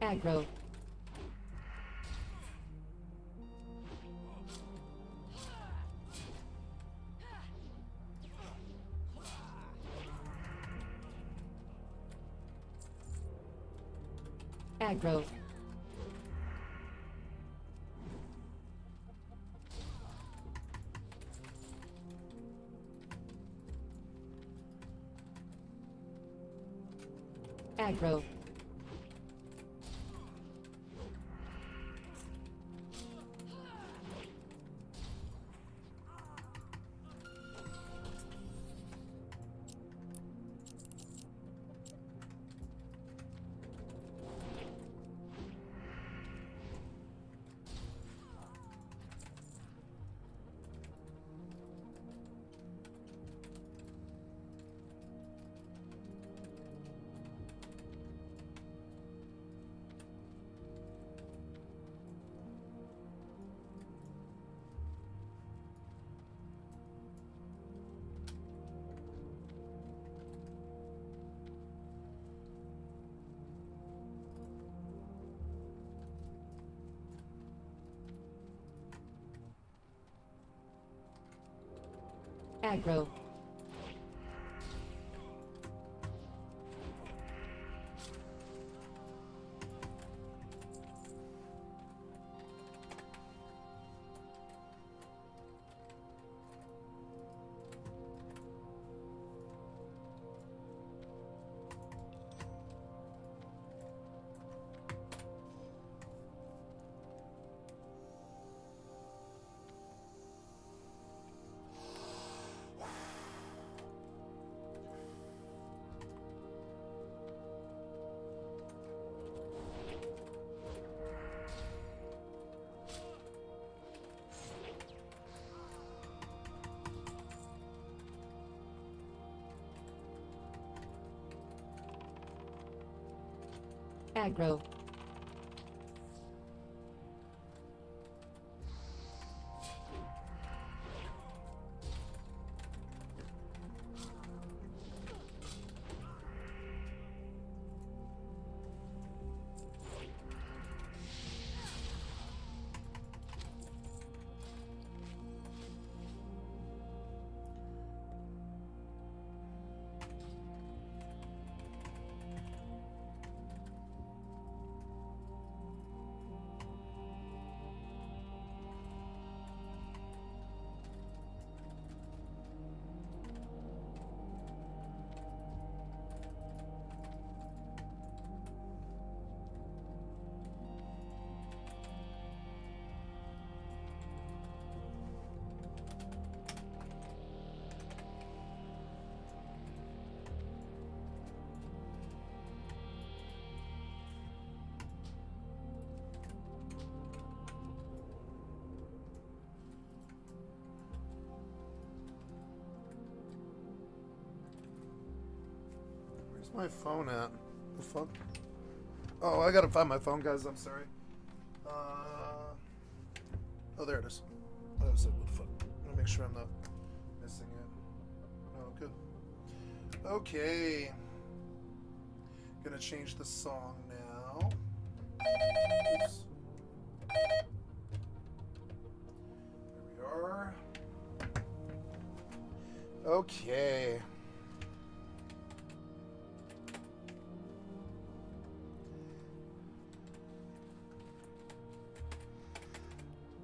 Aggro. Aggro. Aggro. Aggro. Aggro. my phone at? The fuck? Oh, I gotta find my phone, guys. I'm sorry. Oh, there it is. Oh, what the fuck? Let me make sure I'm not missing it. Oh, good. Okay. Gonna change the song now. Oops. There we are. Okay.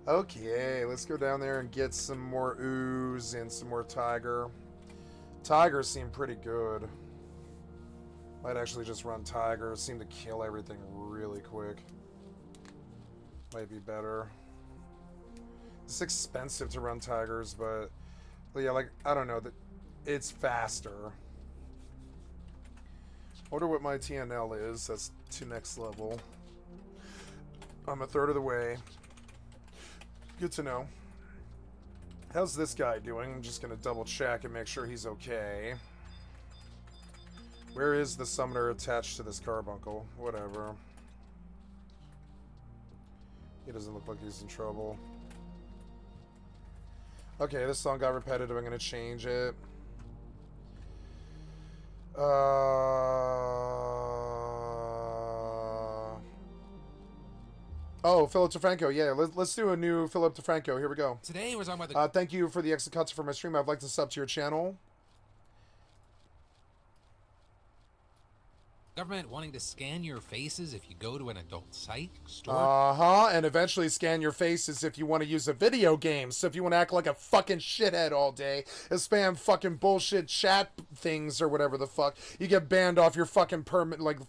Okay, let's go down there and get some more ooze and some more tiger. Tigers seem pretty good. Might actually just run tiger. Seem to kill everything really quick. Might be better. It's expensive to run tigers, but yeah, like, I don't know, it's faster. Wonder what my TNL is. That's to next level. I'm a third of the way. Good to know. How's this guy doing? I'm just gonna double check and make sure he's okay. Where is the summoner attached to this carbuncle? Whatever. He doesn't look like he's in trouble. Okay, this song got repetitive. I'm gonna change it. Oh, Philip DeFranco. Yeah, let's do a new Philip DeFranco. Here we go. Today we're talking about the Thank you for the extra cuts for my stream. I'd like to sub to your channel. government wanting to scan your faces if you go to an adult site, store. And eventually scan your faces if you want to use a video game. So if you want to act like a fucking shithead all day and spam fucking bullshit chat things or whatever the fuck, you get banned off your fucking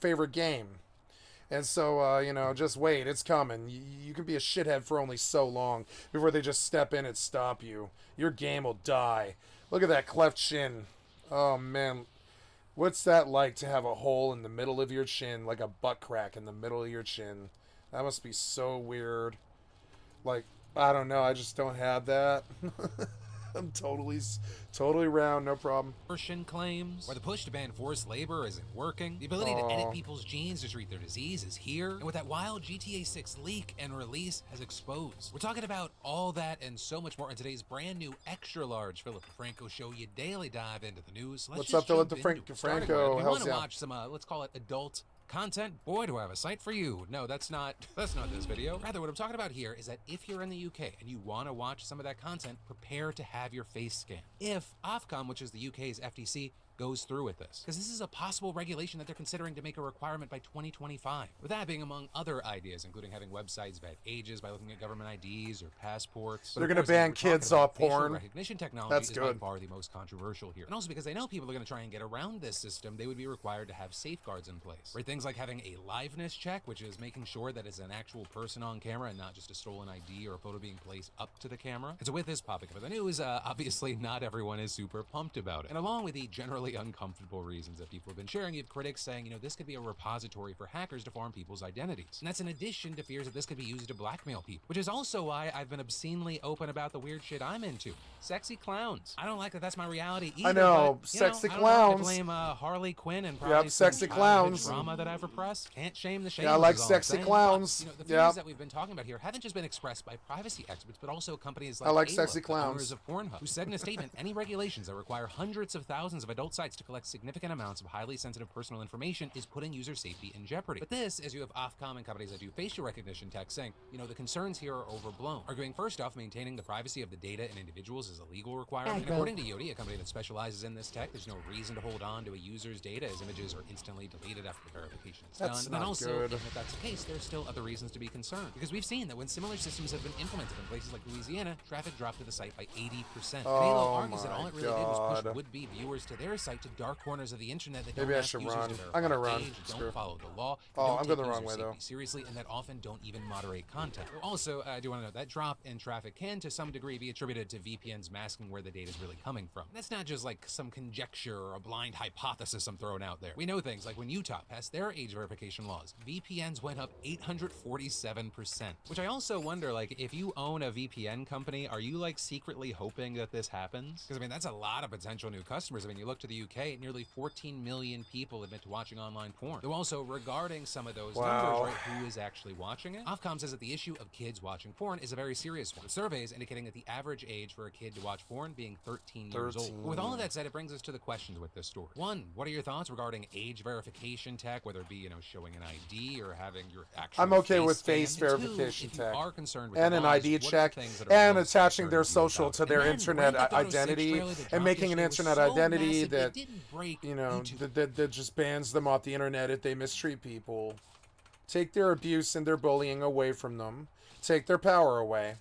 favorite game. And so, you know, just wait. It's coming. You can be a shithead for only so long before they just step in and stop you. Your game will die. Look at that cleft chin. Oh, man. What's that like to have a hole in the middle of your chin, like a butt crack in the middle of your chin? That must be so weird. Like, I don't know. I just don't have that. I'm totally round, no problem. Abortion claims, where the push to ban forced labor isn't working. The ability to edit people's genes to treat their disease is here. And what that wild GTA 6 leak and release has exposed. We're talking about all that and so much more in today's brand new extra large Philip DeFranco show. You daily dive into the news. What's up, Philip DeFranco? If you want to watch some, let's call it adult content, boy, do I have a site for you. No, that's not this video. Rather, what I'm talking about here is that if you're in the UK and you want to watch some of that content, prepare to have your face scanned. If Ofcom, which is the UK's FTC, goes through with this, because this is a possible regulation that they're considering to make a requirement by 2025. With that being among other ideas, including having websites vet ages by looking at government IDs or passports. They're going to ban kids off porn. Recognition technology That's is good. by far the most controversial here. And also because they know people are going to try and get around this system, they would be required to have safeguards in place. Right? Things like having a liveness check, which is making sure that it's an actual person on camera and not just a stolen ID or a photo being placed up to the camera. And so with this popping up in the news, obviously not everyone is super pumped about it. And along with the generally uncomfortable reasons that people have been sharing, you have critics saying, you know, this could be a repository for hackers to farm people's identities. And that's in addition to fears that this could be used to blackmail people, which is also why I've been obscenely open about the weird shit I'm into. Sexy clowns. I don't like that that's my reality either. I know, but, sexy I clowns. blame Harley Quinn and probably sexy clowns. drama that I've repressed. Can't shame the shame. Yeah, I like sexy clowns. But, you know, the fears that we've been talking about here haven't just been expressed by privacy experts, but also companies like I like Aloha, sexy the clowns. owners of Pornhub, who said in a statement, any regulations that require hundreds of thousands of adult sites to collect significant amounts of highly sensitive personal information is putting user safety in jeopardy. But this, as you have Ofcom and companies that do facial recognition tech saying, you know, the concerns here are overblown. Arguing first off, maintaining the privacy of the data and individuals is a legal requirement. And according to Yoti, a company that specializes in this tech, there's no reason to hold on to a user's data as images are instantly deleted after the verification is That's done. not And also, good. if that's the case, there's still other reasons to be concerned. Because we've seen that when similar systems have been implemented in places like Louisiana, traffic dropped to the site by 80%. Halo argues that all it really did was push would-be viewers to their site to dark corners of the internet that Maybe don't I ask should users run. to verify I'm gonna run. age, Screw. don't follow the law, Oh, don't I'm take going the wrong user way, though. safety seriously, and that often don't even moderate content. Also, I do want to note that drop in traffic can, to some degree, be attributed to VPNs masking where the data is really coming from. And that's not just like some conjecture or a blind hypothesis I'm throwing out there. We know things like when Utah passed their age verification laws, VPNs went up 847%. Which I also wonder, like, if you own a VPN company, are you like secretly hoping that this happens? Because I mean, that's a lot of potential new customers. I mean, you look to the the UK, nearly 14 million people admit to watching online porn. Though also, regarding some of those Wow. numbers, right, who is actually watching it? Ofcom says that the issue of kids watching porn is a very serious one, with surveys indicating that the average age for a kid to watch porn being 13 years old. But with all of that said, it brings us to the questions with this story. One, what are your thoughts regarding age verification tech, whether it be, showing an ID or having your actual I'm okay with scanned? face And two, verification if you tech. are concerned with And the an laws, ID what are the check, things that are and most attaching their concerning to you social about to it? their And then, internet Grand Theft Auto 6 identity, trailer that and dropped making an yesterday was internet so identity massive, that, it didn't break YouTube. that just bans them off the internet if they mistreat people. Take their abuse and their bullying away from them. Take their power away.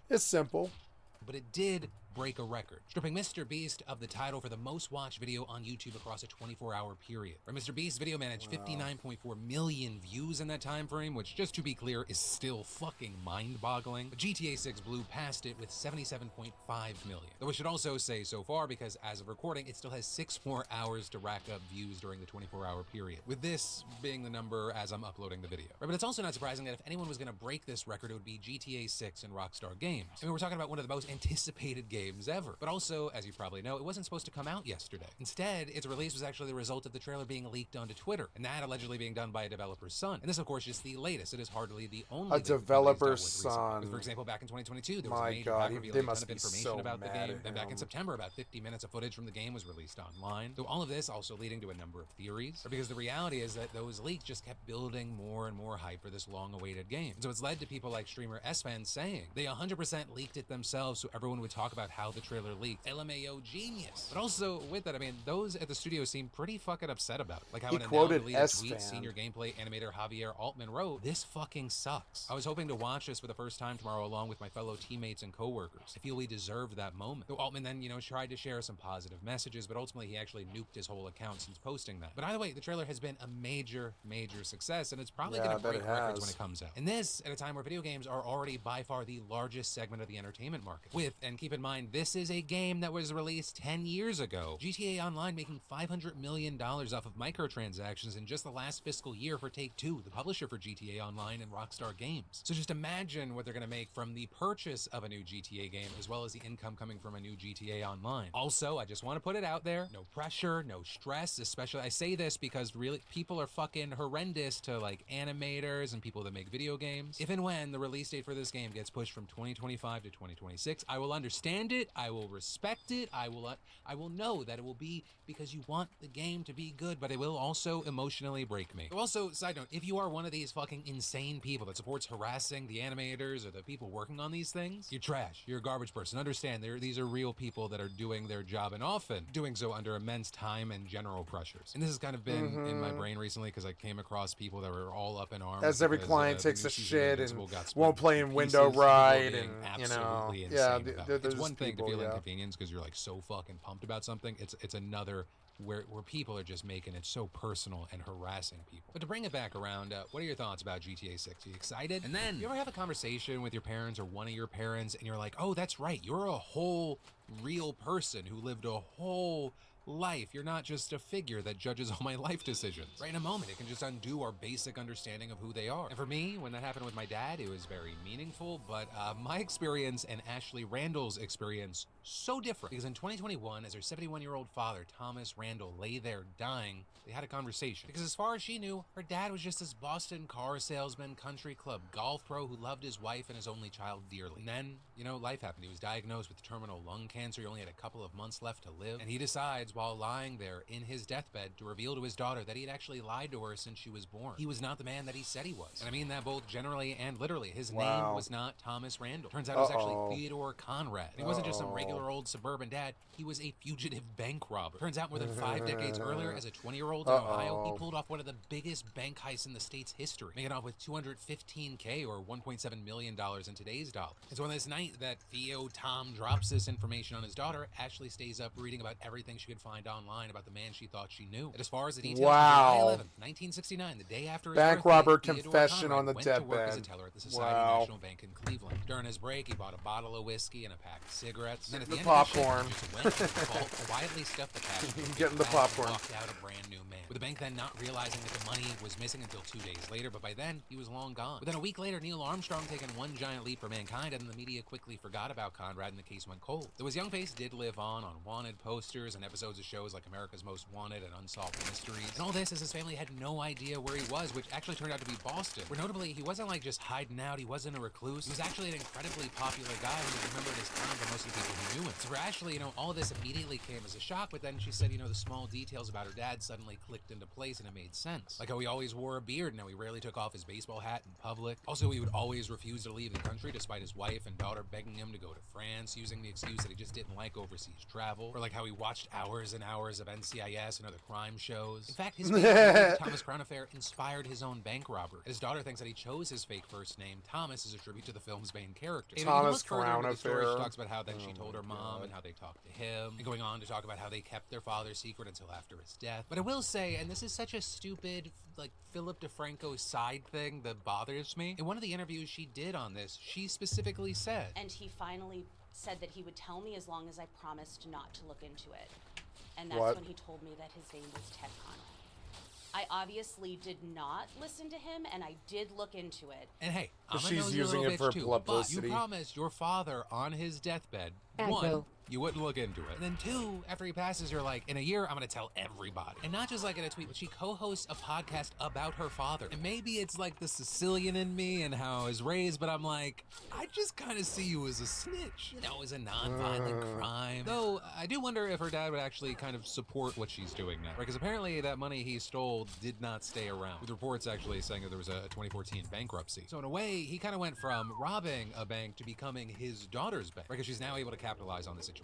It's simple. But it did break a record, stripping Mr. Beast of the title for the most watched video on YouTube across a 24-hour period. Where Mr. Beast's video managed 59.4 million views in that time frame, which, just to be clear, is still fucking mind-boggling. But GTA 6 blew past it with 77.5 million. Though I should also say so far, because as of recording, it still has 6 more hours to rack up views during the 24-hour period, with this being the number as I'm uploading the video. Right, but it's also not surprising that if anyone was going to break this record, it would be GTA 6 and Rockstar Games. I mean, we're talking about one of the most anticipated games ever. But also, as you probably know, it wasn't supposed to come out yesterday. Instead, its release was actually the result of the trailer being leaked onto Twitter, and that allegedly being done by a developer's son. And this, of course, is the latest. It is hardly the only A developer's son. For example, back in 2022, there was My a major God, hack they revealing a ton must of be information so about the mad game. at Then back in him. September, about 50 minutes of footage from the game was released online. Though all of this also leading to a number of theories, because the reality is that those leaks just kept building more and more hype for this long-awaited game. And so it's led to people like streamer S-Fan saying they 100% leaked it themselves so everyone would talk about how the trailer leaked. LMAO genius. But also with that, I mean, those at the studio seem pretty fucking upset about it. Like how He in a now quoted deleted tweet, S-Fan. senior gameplay animator Javier Altman wrote, "This fucking sucks. I was hoping to watch this for the first time tomorrow along with my fellow teammates and coworkers. I feel we deserved that moment." Though Altman then, tried to share some positive messages, but ultimately he actually nuked his whole account since posting that. But either way, the trailer has been a major, major success, and it's probably Yeah, going to I bet break it records has. when it comes out. And this at a time where video games are already by far the largest segment of the entertainment market. And keep in mind, this is a game that was released 10 years ago. GTA Online making $500 million off of microtransactions in just the last fiscal year for Take-Two, the publisher for GTA Online and Rockstar Games. So just imagine what they're going to make from the purchase of a new GTA game, as well as the income coming from a new GTA Online. Also, I just want to put it out there, no pressure, no stress, especially, I say this because really, people are fucking horrendous to like animators and people that make video games. If and when the release date for this game gets pushed from 2025 to 2026, I will understand it, I will respect it, I will know that it will be because you want the game to be good, but it will also emotionally break me. Also, side note, if you are one of these fucking insane people that supports harassing the animators or the people working on these things, you're trash. You're a garbage person. Understand, these are real people that are doing their job and often doing so under immense time and general pressures. And this has kind of been in my brain recently because I came across people that were all up in arms. As every because, client the takes new a season of shit and Invincible got split won't into play two in window pieces, people right, being and absolutely insane yeah, about it. there's It's one thing people, to feel yeah. inconvenience because you're like so fucking pumped about something. It's another where people are just making it so personal and harassing people. But to bring it back around, what are your thoughts about GTA 6? Are you excited? And then, you ever have a conversation with your parents or one of your parents and you're like, oh, that's right, you're a whole real person who lived a whole life. You're not just a figure that judges all my life decisions. Right in a moment, it can just undo our basic understanding of who they are. And for me, when that happened with my dad, it was very meaningful, but my experience and Ashley Randall's experience so different. Because in 2021, as her 71-year-old father, Thomas Randall, lay there dying, they had a conversation. Because as far as she knew, her dad was just this Boston car salesman, country club golf pro who loved his wife and his only child dearly. And then, life happened. He was diagnosed with terminal lung cancer. He only had a couple of months left to live. And he decides, while lying there in his deathbed, to reveal to his daughter that he had actually lied to her since she was born. He was not the man that he said he was. And I mean that both generally and literally. His name was not Thomas Randall. Turns out it was actually Theodore Conrad. And he wasn't just some regular old suburban dad. He was a fugitive bank robber. Turns out more than 5 decades earlier, as a 20-year-old in Ohio, he pulled off one of the biggest bank heists in the state's history, making off with $215K or $1.7 million in today's dollars. And so on this night that Theo Tom drops this information on his daughter, Ashley stays up reading about everything she could find online about the man she thought she knew. And as far as the details, Wow. July 11th, 1969, the day after his Bank birthday, robber Theodore confession Conrad on the went to work as a deathbed. teller at the Society Wow. National Bank in Cleveland. During his break, he bought a bottle of whiskey and a pack of cigarettes. And then the end of his popcorn. shift, he just went to the vault, quietly stuffed the cash into a Getting big the bag, popcorn. and walked out a brand new man. With the bank then not realizing that the money was missing until 2 days later, but by then, he was long gone. Within a week later, Neil Armstrong taking one giant leap for mankind, and the media quickly forgot about Conrad and the case went cold. Though his young face did live on wanted posters and episodes of shows like America's Most Wanted and Unsolved Mysteries. And all this as his family had no idea where he was, which actually turned out to be Boston, where notably, he wasn't like just hiding out, he wasn't a recluse. He was actually an incredibly popular guy who was remembered his town by most of the people who knew him. So for Ashley, all of this immediately came as a shock, but then she said, the small details about her dad suddenly clicked into place and it made sense. Like how he always wore a beard and how he rarely took off his baseball hat in public. Also, he would always refuse to leave the country despite his wife and daughter begging him to go to France, using the excuse that he just didn't like overseas travel. Or like how he watched hours and hours of NCIS and other crime shows. In fact, his fake Thomas Crown affair inspired his own bank robbery. His daughter thinks that he chose his fake first name, Thomas, as a tribute to the film's main character. Thomas Crown affair. affair. She talks about how then she told her mom and how they talked to him, and going on to talk about how they kept their father's secret until after his death. But I will say, and this is such a stupid, like, Philip DeFranco side thing that bothers me. In one of the interviews she did on this, she specifically said, and he finally said that he would tell me as long as I promised not to look into it. And that's when he told me that his name was Ted Conrad. I obviously did not listen to him, and I did look into it. And hey, I'm she's using it for publicity. But you promised your father on his deathbed, one, you wouldn't look into it. And then two, after he passes, you're like, in a year, I'm going to tell everybody. And not just like in a tweet, but she co-hosts a podcast about her father. And maybe it's like the Sicilian in me and how I was raised, but I'm like, I just kind of see you as a snitch, as a non-violent crime. Though, I do wonder if her dad would actually kind of support what she's doing now. Because apparently that money he stole did not stay around. With reports actually saying that there was a 2014 bankruptcy. So in a way, he kind of went from robbing a bank to becoming his daughter's bank. Because she's now able to capitalize on the situation.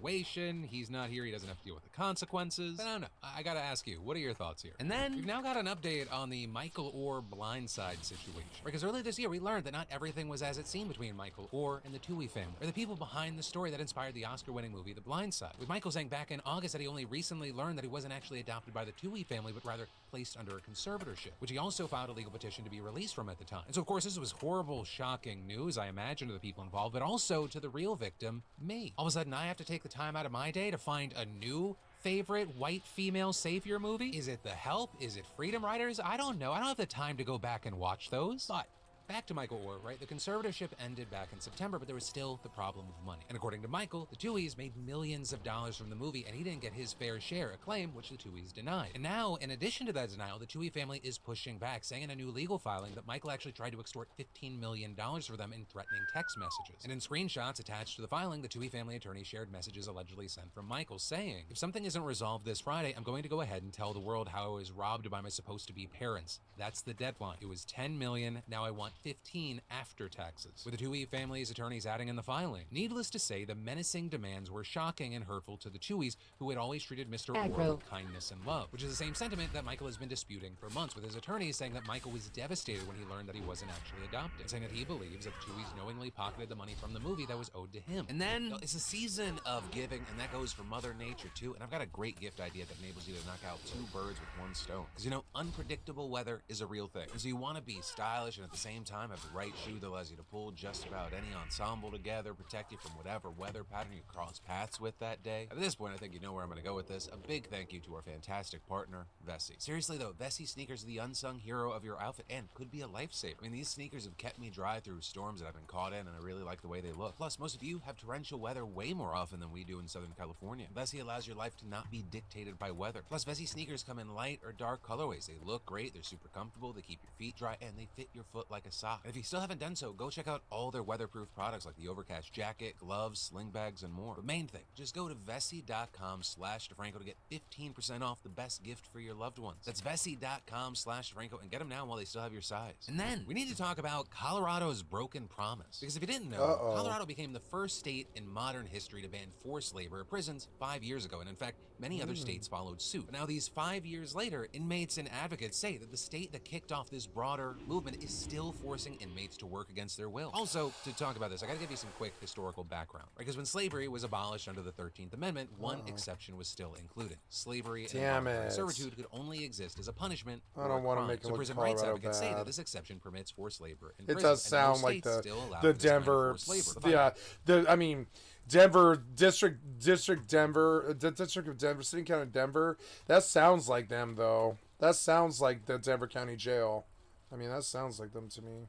He's not here. He doesn't have to deal with the consequences. But I don't know. I gotta ask you, what are your thoughts here? And then we've now got an update on the Michael Orr blindside situation. Because earlier this year, we learned that not everything was as it seemed between Michael Orr and the Toohey family, or the people behind the story that inspired the Oscar-winning movie The Blind Side. With Michael saying back in August that he only recently learned that he wasn't actually adopted by the Toohey family, but rather placed under a conservatorship, which he also filed a legal petition to be released from at the time. And so, of course, this was horrible, shocking news, I imagine, to the people involved, but also to the real victim, me. All of a sudden, I have to take the time out of my day to find a new favorite white female savior movie? Is it The Help? Is it Freedom Riders? I don't know. I don't have the time to go back and watch those. But back to Michael Orr, right? The conservatorship ended back in September, but there was still the problem of money. And according to Michael, the Tooheys made millions of dollars from the movie, and he didn't get his fair share, a claim which the Tooheys denied. And now, in addition to that denial, the Toohey family is pushing back, saying in a new legal filing that Michael actually tried to extort $15 million for them in threatening text messages. And in screenshots attached to the filing, the Toohey family attorney shared messages allegedly sent from Michael, saying, if something isn't resolved this Friday, I'm going to go ahead and tell the world how I was robbed by my supposed-to-be parents. That's the deadline. It was $10 million, now I want 15 after taxes. With the Toohey family's attorneys adding in the filing. Needless to say, the menacing demands were shocking and hurtful to the Tooheys, who had always treated Mr. Orr with kindness and love, which is the same sentiment that Michael has been disputing for months, with his attorneys saying that Michael was devastated when he learned that he wasn't actually adopted, and saying that he believes that the Tooheys knowingly pocketed the money from the movie that was owed to him. And then, it's a season of giving, and that goes for Mother Nature too, and I've got a great gift idea that enables you to knock out two birds with one stone. Because unpredictable weather is a real thing, and so you want to be stylish and at the same time have the right shoe that allows you to pull just about any ensemble together, protect you from whatever weather pattern you cross paths with that day. At this point, I think you know where I'm going to go with this. A big thank you to our fantastic partner, Vessi. Seriously though, Vessi sneakers are the unsung hero of your outfit and could be a lifesaver. I mean, these sneakers have kept me dry through storms that I've been caught in, and I really like the way they look. Plus, most of you have torrential weather way more often than we do in Southern California. Vessi allows your life to not be dictated by weather. Plus, Vessi sneakers come in light or dark colorways. They look great, they're super comfortable, they keep your feet dry, and they fit your foot like a sock. And if you still haven't done so, go check out all their weatherproof products like the Overcast jacket, gloves, sling bags, and more. But main thing, just go to Vessi.com/DeFranco to get 15% off the best gift for your loved ones. That's Vessi.com/DeFranco, and get them now while they still have your size. And then, we need to talk about Colorado's broken promise. Because if you didn't know, Colorado became the first state in modern history to ban forced labor at prisons 5 years ago, and in fact, many other states followed suit. But now these 5 years later, inmates and advocates say that the state that kicked off this broader movement is still forcing inmates to work against their will. Also, to talk about this, I gotta give you some quick historical background, right? Because when slavery was abolished under the 13th Amendment, one exception was still included. Slavery and servitude could only exist as a punishment. I don't want to make it so look prison rights Colorado advocates say that bad. this exception permits forced labor in It prison, does and no sound like states still allow the this kind of Denver, forced labor. I mean, Denver Denver, District of Denver, City County Denver. That sounds like them though. That sounds like the Denver County Jail. I mean, that sounds like them to me.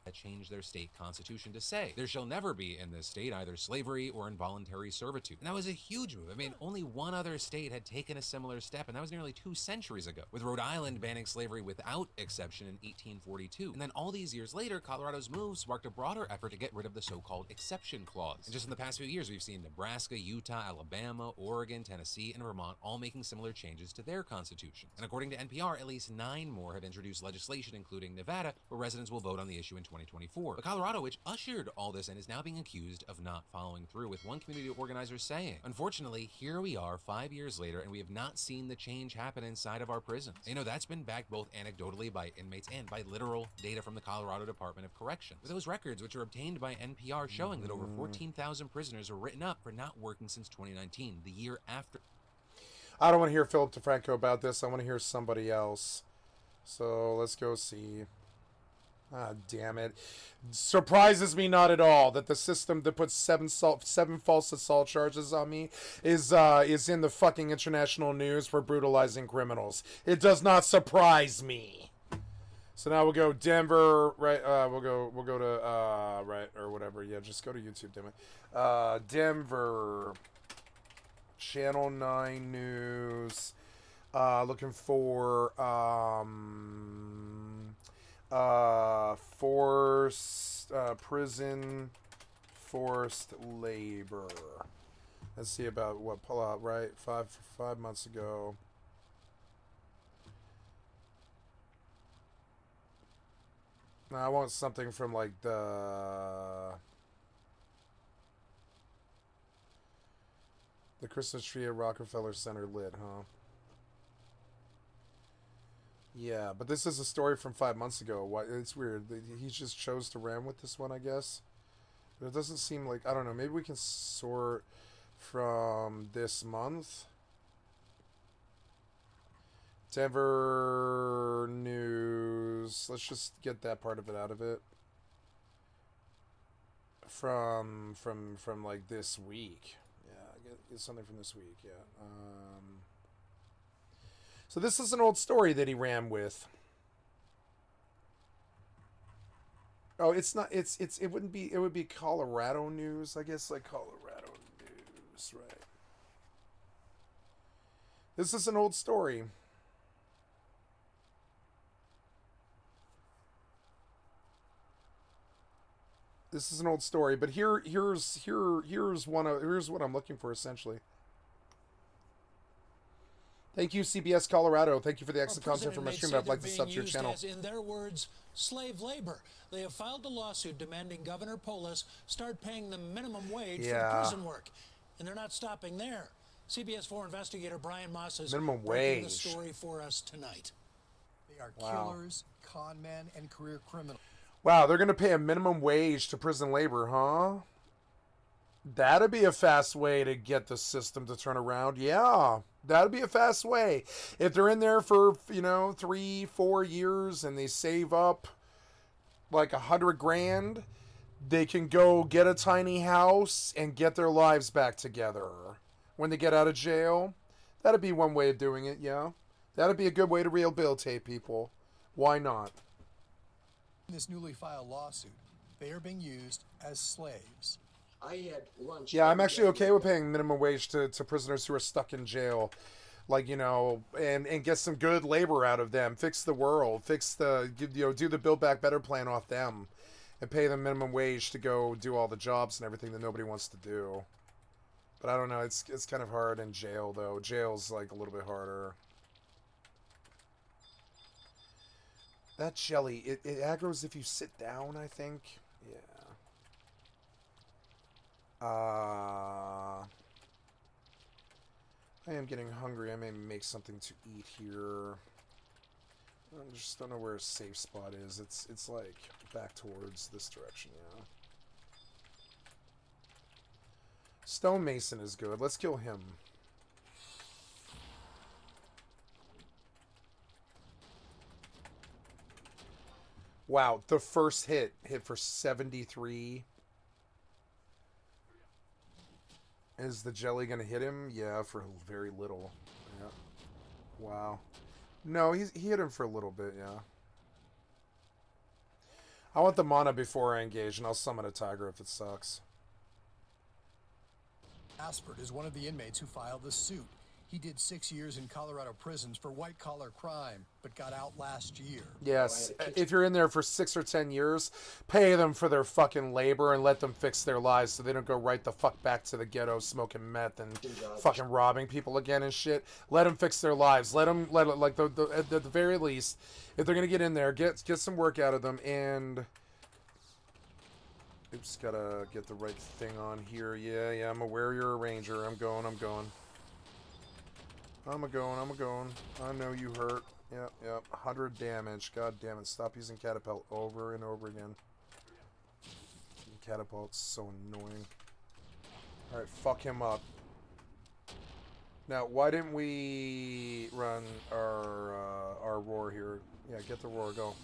That changed their state constitution to say there shall never be in this state either slavery or involuntary servitude. And that was a huge move. I mean, only one other state had taken a similar step, and that was nearly 2 centuries ago, with Rhode Island banning slavery without exception in 1842. And then all these years later, Colorado's move sparked a broader effort to get rid of the so-called exception clause. And just in the past few years, we've seen Nebraska, Utah, Alabama, Oregon, Tennessee, and Vermont all making similar changes to their constitutions. And according to NPR, at least 9 more have introduced legislation, including Nevada, where residents will vote on the issue in 2024. But Colorado, which ushered all this in, is now being accused of not following through, with one community organizer saying, unfortunately, here we are 5 years later, and we have not seen the change happen inside of our prisons. You know, that's been backed both anecdotally by inmates and by literal data from the Colorado Department of Corrections. With those records, which are obtained by NPR, showing that over 14,000 prisoners were written up for not working since 2019, the year after. I don't want to hear Philip DeFranco about this. I want to hear somebody else. So let's go see. Ah, damn it. Surprises me not at all that the system that puts seven false assault charges on me is in the fucking international news for brutalizing criminals. It does not surprise me. So now we'll go Denver, right? We'll go to right, or whatever. Yeah, just go to YouTube, damn it. Denver Channel 9 News. Looking for prison forced labor. Let's see about what pull out, right? Five months ago. Now I want something from like the Christmas tree at Rockefeller Center lit, huh? Yeah, but this is a story from 5 months ago. Why? It's weird. He just chose to ram with this one, I guess. But it doesn't seem like... I don't know. Maybe we can sort from this month. Denver News. Let's just get that part of it out of it. From like this week. Yeah, get something from this week. Yeah. So this is an old story that he ran with. Oh, it's not. It wouldn't be. It would be Colorado News, I guess, like Colorado News, right? This is an old story. This is an old story, but here's what I'm looking for essentially. Thank you, CBS Colorado. Thank you for the excellent content from my stream. I'd like to sub to your channel. As, in their words, slave labor. They have filed a lawsuit demanding Governor Polis start paying them minimum wage for prison work. And they're not stopping there. CBS 4 investigator Brian Moss is breaking the story for us tonight. They are killers, con men, and career criminals. Wow, they're going to pay a minimum wage to prison labor, huh? That'd be a fast way to get the system to turn around. Yeah, that'd be a fast way. If they're in there for, 3-4 years and they save up like $100,000, they can go get a tiny house and get their lives back together when they get out of jail. That'd be one way of doing it, yeah. That'd be a good way to rehabilitate people. Why not? In this newly filed lawsuit, they are being used as slaves. I had lunch. Yeah, I'm actually okay with paying minimum wage to prisoners who are stuck in jail. Like, and get some good labor out of them. Fix the world. Do the Build Back Better plan off them. And pay them minimum wage to go do all the jobs and everything that nobody wants to do. But I don't know. It's kind of hard in jail, though. Jail's, like, a little bit harder. That jelly, it aggroes if you sit down, I think. Yeah. I am getting hungry. I may make something to eat here. I just don't know where a safe spot is. It's like back towards this direction, yeah. Stonemason is good. Let's kill him. Wow, the first hit for 73. Is the jelly gonna hit him? Yeah, for very little. Yeah. Wow. No, he hit him for a little bit, yeah. I want the mana before I engage, and I'll summon a tiger if it sucks. Asford is one of the inmates who filed the suit. He did 6 years in Colorado prisons for white-collar crime, but got out last year. Yes, if you're in there for 6 or 10 years, pay them for their fucking labor and let them fix their lives so they don't go right the fuck back to the ghetto smoking meth and fucking robbing people again and shit. Let them fix their lives. Let like at the very least, if they're gonna get in there, get some work out of them. And oops, gotta get the right thing on here. Yeah, I'm aware you're a ranger. I'm going. I'm going. I know you hurt. Yep. 100 damage. God damn it. Stop using catapult over and over again. Catapult's so annoying. Alright, fuck him up. Now, why didn't we run our roar here? Yeah, get the roar, go.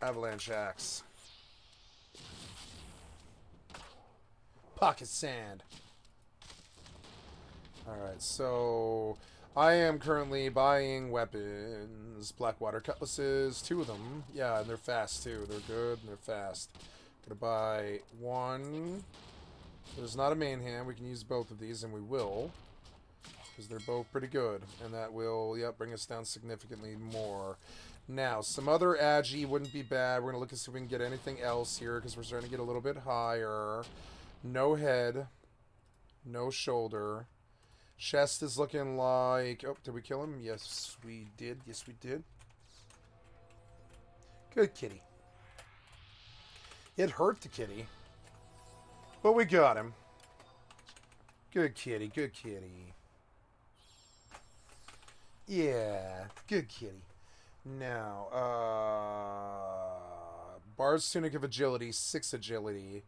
Avalanche axe. Pocket sand. Alright, so I am currently buying weapons. Blackwater cutlasses, 2 of them. Yeah, and they're fast too. They're good and they're fast. Gonna buy 1. There's not a main hand. We can use both of these, and we will. Because they're both pretty good. And that will, bring us down significantly more. Now, some other agi wouldn't be bad. We're gonna look and see if we can get anything else here, because we're starting to get a little bit higher. No head. No shoulder. Chest is looking like... Oh, did we kill him? Yes, we did. Yes, we did. Good kitty. It hurt the kitty. But we got him. Good kitty. Good kitty. Yeah. Good kitty. Now, Bard's Tunic of Agility, 6 agility.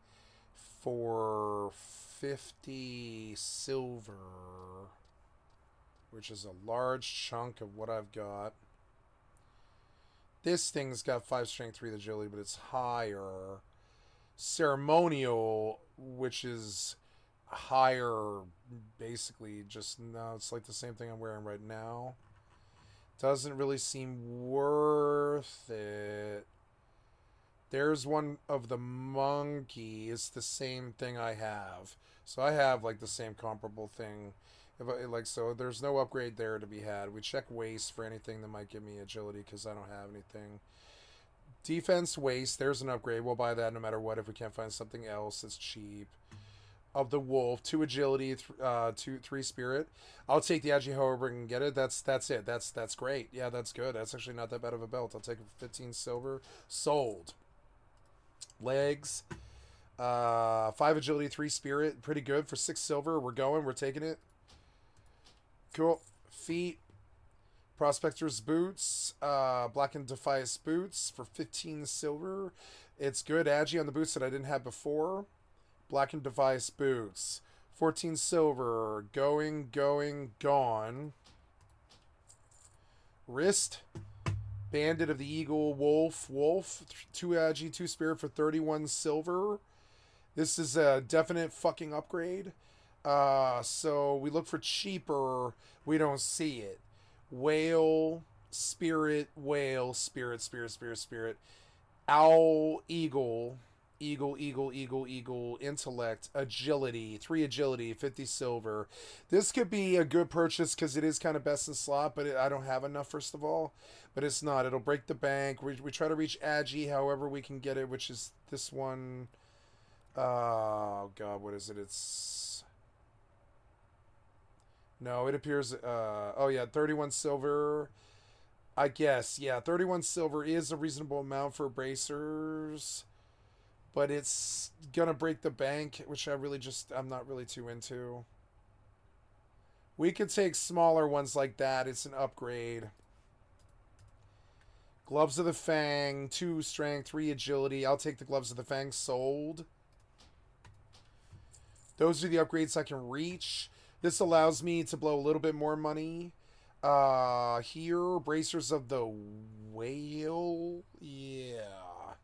For 50 silver, which is a large chunk of what I've got. This thing's got 5 strength, 3 agility, but it's higher. Ceremonial, which is higher, basically, just no, it's like the same thing I'm wearing right now. Doesn't really seem worth it. There's one of the monkey. It's the same thing I have. So I have like the same comparable thing. So there's no upgrade there to be had. We check waste for anything that might give me agility because I don't have anything. Defense waste. There's an upgrade. We'll buy that no matter what if we can't find something else that's cheap. Of the wolf, 2 agility, 3 spirit. I'll take the agi however I can get it. That's it. That's great. Yeah, that's good. That's actually not that bad of a belt. I'll take 15 silver. Sold. Legs, 5 agility, 3 spirit, pretty good for 6 silver. We're taking it. Cool. Feet, Prospector's boots, Blackened Defiance boots for 15 silver. It's good agi on the boots that I didn't have before. Blackened Defiance boots, 14 silver. Gone. Wrist. Bandit of the Eagle, Wolf, 2 agi, 2 spirit for 31 silver. This is a definite fucking upgrade. So we look for cheaper. We don't see it. Whale, spirit, whale, spirit. Owl, eagle, intellect, agility, 3 agility, 50 silver. This could be a good purchase because it is kind of best in slot, but I don't have enough, first of all. But it's not. It'll break the bank. We try to reach agi however we can get it, which is this one. Oh, God, what is it? It's... No, it appears... oh, yeah, 31 silver. I guess, yeah, 31 silver is a reasonable amount for bracers. But it's gonna break the bank, which I'm not really too into. We could take smaller ones like that. It's an upgrade. Gloves of the Fang, 2 strength, 3 agility. I'll take the Gloves of the Fang, sold. Those are the upgrades I can reach. This allows me to blow a little bit more money. Here, Bracers of the Whale. Yeah.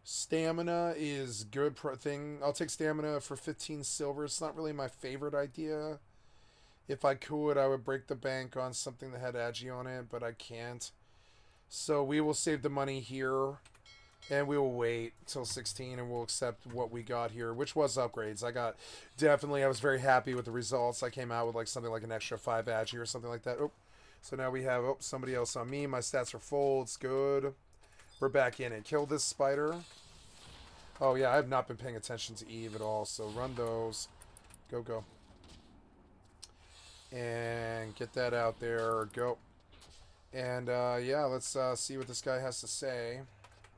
Stamina is good thing. I'll take stamina for 15 silver. It's not really my favorite idea. If I could, I would break the bank on something that had agi on it, but I can't. So we will save the money here, and we will wait till 16, and we'll accept what we got here, which was upgrades. I was very happy with the results. I came out with like something like an extra 5 agi or something like that. Oh, so now we have somebody else on me. My stats are full. It's good. We're back in it. Kill this spider. Oh yeah, I have not been paying attention to EvE at all. So run those. Go, go. And get that out there. Go. And yeah, let's see what this guy has to say.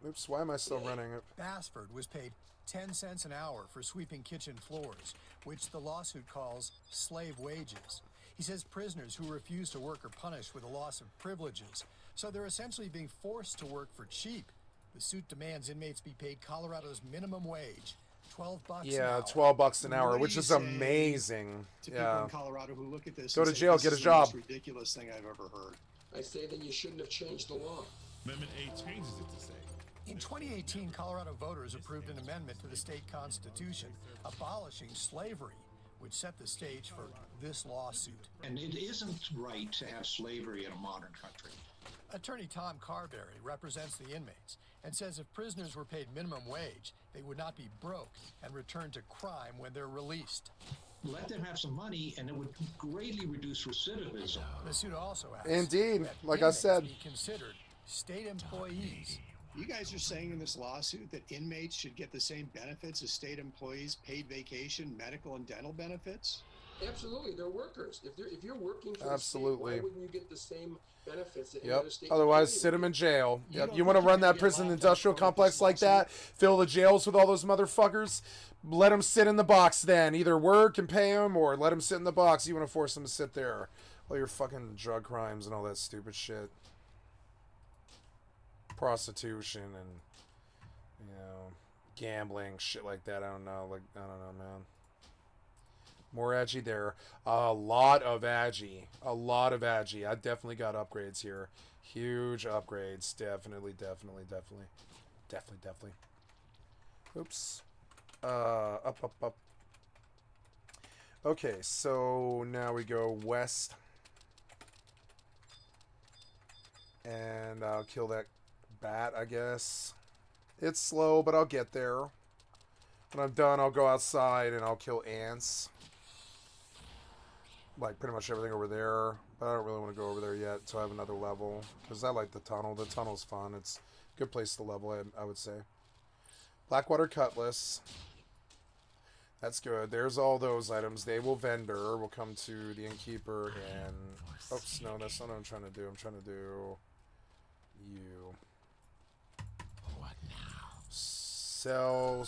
Oops, why am I still running it? Bassford was paid 10 cents an hour for sweeping kitchen floors, which the lawsuit calls slave wages. He says prisoners who refuse to work are punished with a loss of privileges, so they're essentially being forced to work for cheap. The suit demands inmates be paid Colorado's minimum wage, $12 an hour. Yeah, $12 an hour, which is amazing. To people in Colorado who look at this, go to jail, get a job. The most ridiculous thing I've ever heard. I say that you shouldn't have changed the law. Amendment 8 changes it to say. In 2018, Colorado voters approved an amendment to the state constitution abolishing slavery, which set the stage for this lawsuit. And it isn't right to have slavery in a modern country. Attorney Tom Carberry represents the inmates and says if prisoners were paid minimum wage, they would not be broke and return to crime when they're released. Let them have some money, and it would greatly reduce recidivism. The suit also asks Indeed, that like I said, be considered state employees. You guys are saying in this lawsuit that inmates should get the same benefits as state employees, paid vacation, medical, and dental benefits? Absolutely, they're workers. If you're working for absolutely, the state, why wouldn't you get the same benefits that yep. state? Otherwise, sit them in jail. Yep. You want to run that prison industrial complex like that? Fill the jails with all those motherfuckers? Let them sit in the box then. Either work and pay them, or let them sit in the box. You want to force them to sit there? All your fucking drug crimes and all that stupid shit. Prostitution and, you know, gambling, shit like that. I don't know, man. More agi there. A lot of agi. I definitely got upgrades here. Huge upgrades. Definitely. Oops. Up. Okay, so now we go west. And I'll kill that bat, I guess. It's slow, but I'll get there. When I'm done, I'll go outside and I'll kill ants. Like pretty much everything over there. But I don't really want to go over there yet until I have another level. Because I like the tunnel. The tunnel's fun. It's a good place to level, I would say. Blackwater Cutlass. That's good. There's all those items. They will vendor. We'll come to the innkeeper and... Oops, no, that's not what I'm trying to do. I'm trying to do... you. What now? Sell.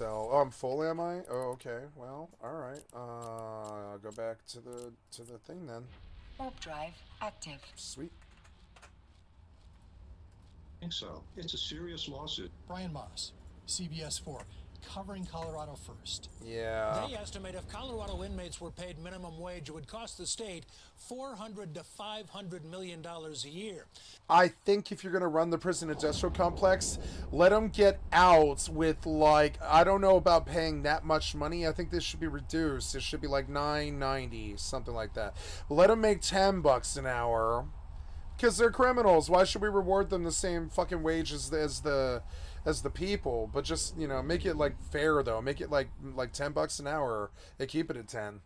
Oh, I'm full, am I? Oh, okay. Well, alright. I'll go back to the thing then. Warp drive active. Sweet. I think so. It's a serious lawsuit. Brian Moss, CBS 4, covering Colorado first. Yeah. They estimate if Colorado inmates were paid minimum wage, it would cost the state $400 to $500 million a year. I think if you're going to run the prison industrial complex, let them get out with, like, I don't know about paying that much money. I think this should be reduced. It should be like $9.90, something like that. Let them make $10 an hour because they're criminals. Why should we reward them the same fucking wage as the people? But just, you know, make it like fair though. Make it like $10 an hour. They keep it at 10.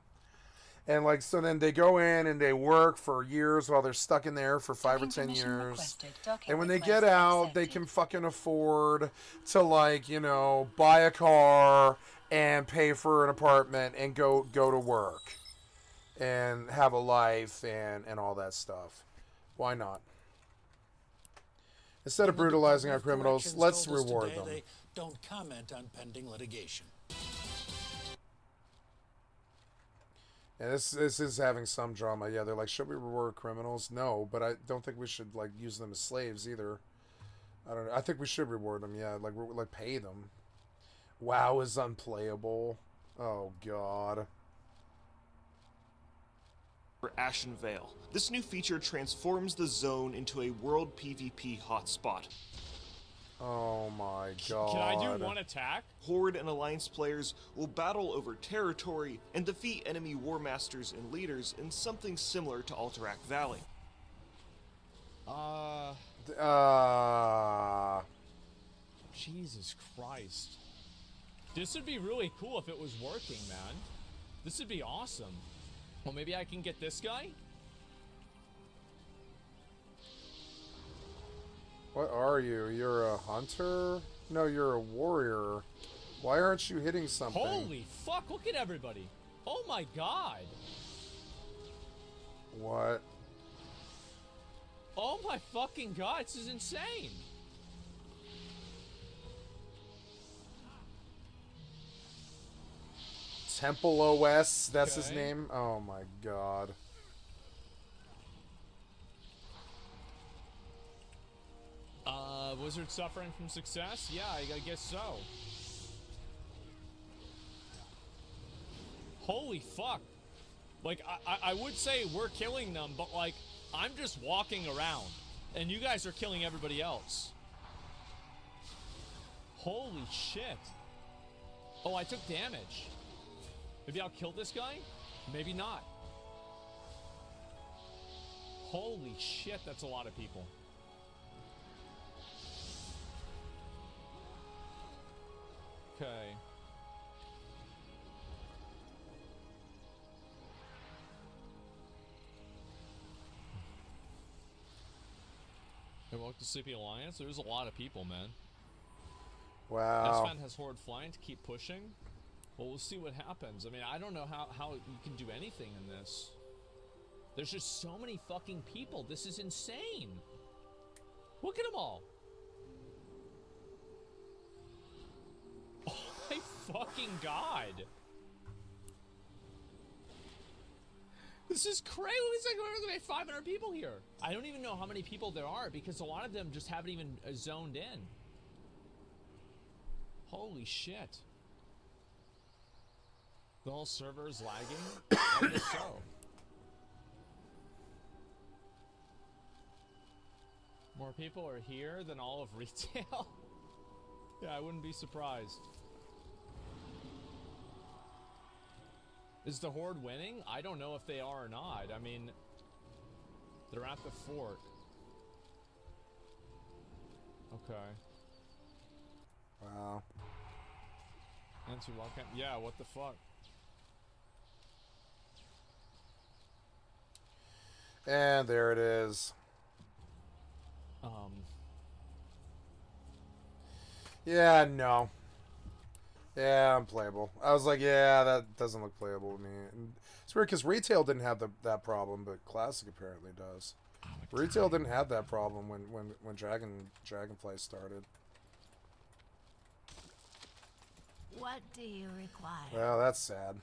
And like, so then they go in and they work for years while they're stuck in there for 5 or 10 years. And when they get out, they can fucking afford to, like, you know, buy a car and pay for an apartment and go to work and have a life and all that stuff. Why not? Instead of brutalizing our criminals, let's reward them. They don't comment on pending litigation. And this is having some drama. Yeah, they're like, should we reward criminals? No, but I don't think we should, like, use them as slaves either. I don't know. I think we should reward them. Yeah, like pay them. WoW is unplayable. Oh God. Ashen Vale. This new feature transforms the zone into a world PvP hotspot. Oh my god. Can I do one attack? Horde and Alliance players will battle over territory and defeat enemy war masters and leaders in something similar to Alterac Valley. Jesus Christ. This would be really cool if it was working, man. This would be awesome. Well, maybe I can get this guy? What are you? You're a hunter? No, you're a warrior. Why aren't you hitting something? Holy fuck, look at everybody. Oh my god. What? Oh my fucking god, this is insane. Temple OS, that's his name? Oh my god. Wizard suffering from success? Yeah, I guess so. Holy fuck. Like, I would say we're killing them, but like, I'm just walking around, and you guys are killing everybody else. Holy shit. Oh, I took damage. Maybe I'll kill this guy? Maybe not. Holy shit, that's a lot of people. Okay. Hey, welcome to Sleepy Alliance. There's a lot of people, man. Wow. S-Fan has Horde flying to keep pushing. Well, we'll see what happens. I mean, I don't know how you can do anything in this. There's just so many fucking people. This is insane. Look at them all. Oh my fucking god. This is crazy. It's like we're gonna be 500 people here. I don't even know how many people there are because a lot of them just haven't even zoned in. Holy shit. The whole server is lagging? I guess so. More people are here than all of retail? Yeah, I wouldn't be surprised. Is the Horde winning? I don't know if they are or not. I mean, they're at the fort. Okay. Wow. Answer welcome. Yeah, what the fuck? And there it is. Yeah, no. Yeah, unplayable. I was like, yeah, that doesn't look playable to me. And it's weird because retail didn't have that problem, but classic apparently does. Retail didn't have that problem when Dragonfly started. What do you require? Well, that's sad.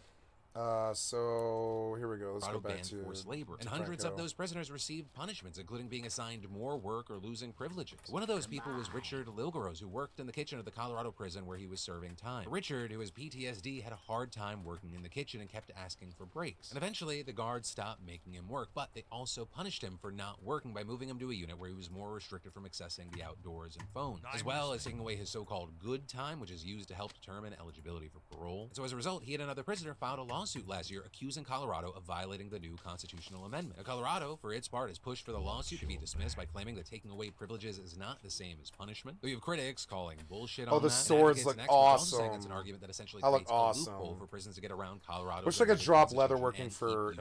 So here we go. Let's go back to forced labor, and hundreds of those prisoners received punishments, including being assigned more work or losing privileges. One of those people was Richard Lilgaros, who worked in the kitchen of the Colorado prison where he was serving time. Richard, who has PTSD, had a hard time working in the kitchen and kept asking for breaks. And eventually, the guards stopped making him work, but they also punished him for not working by moving him to a unit where he was more restricted from accessing the outdoors and phones, as well as taking away his so-called good time, which is used to help determine eligibility for parole. And so as a result, he and another prisoner filed a lawsuit last year accusing Colorado of violating the new constitutional amendment. Now, Colorado, for its part, has pushed for the lawsuit to be dismissed by claiming that taking away privileges is not the same as punishment. We have critics calling bullshit on that. Oh, the swords look awesome. It's an argument that essentially I look creates awesome. a loophole for prisons to get around Colorado. Looks like a drop leather working for and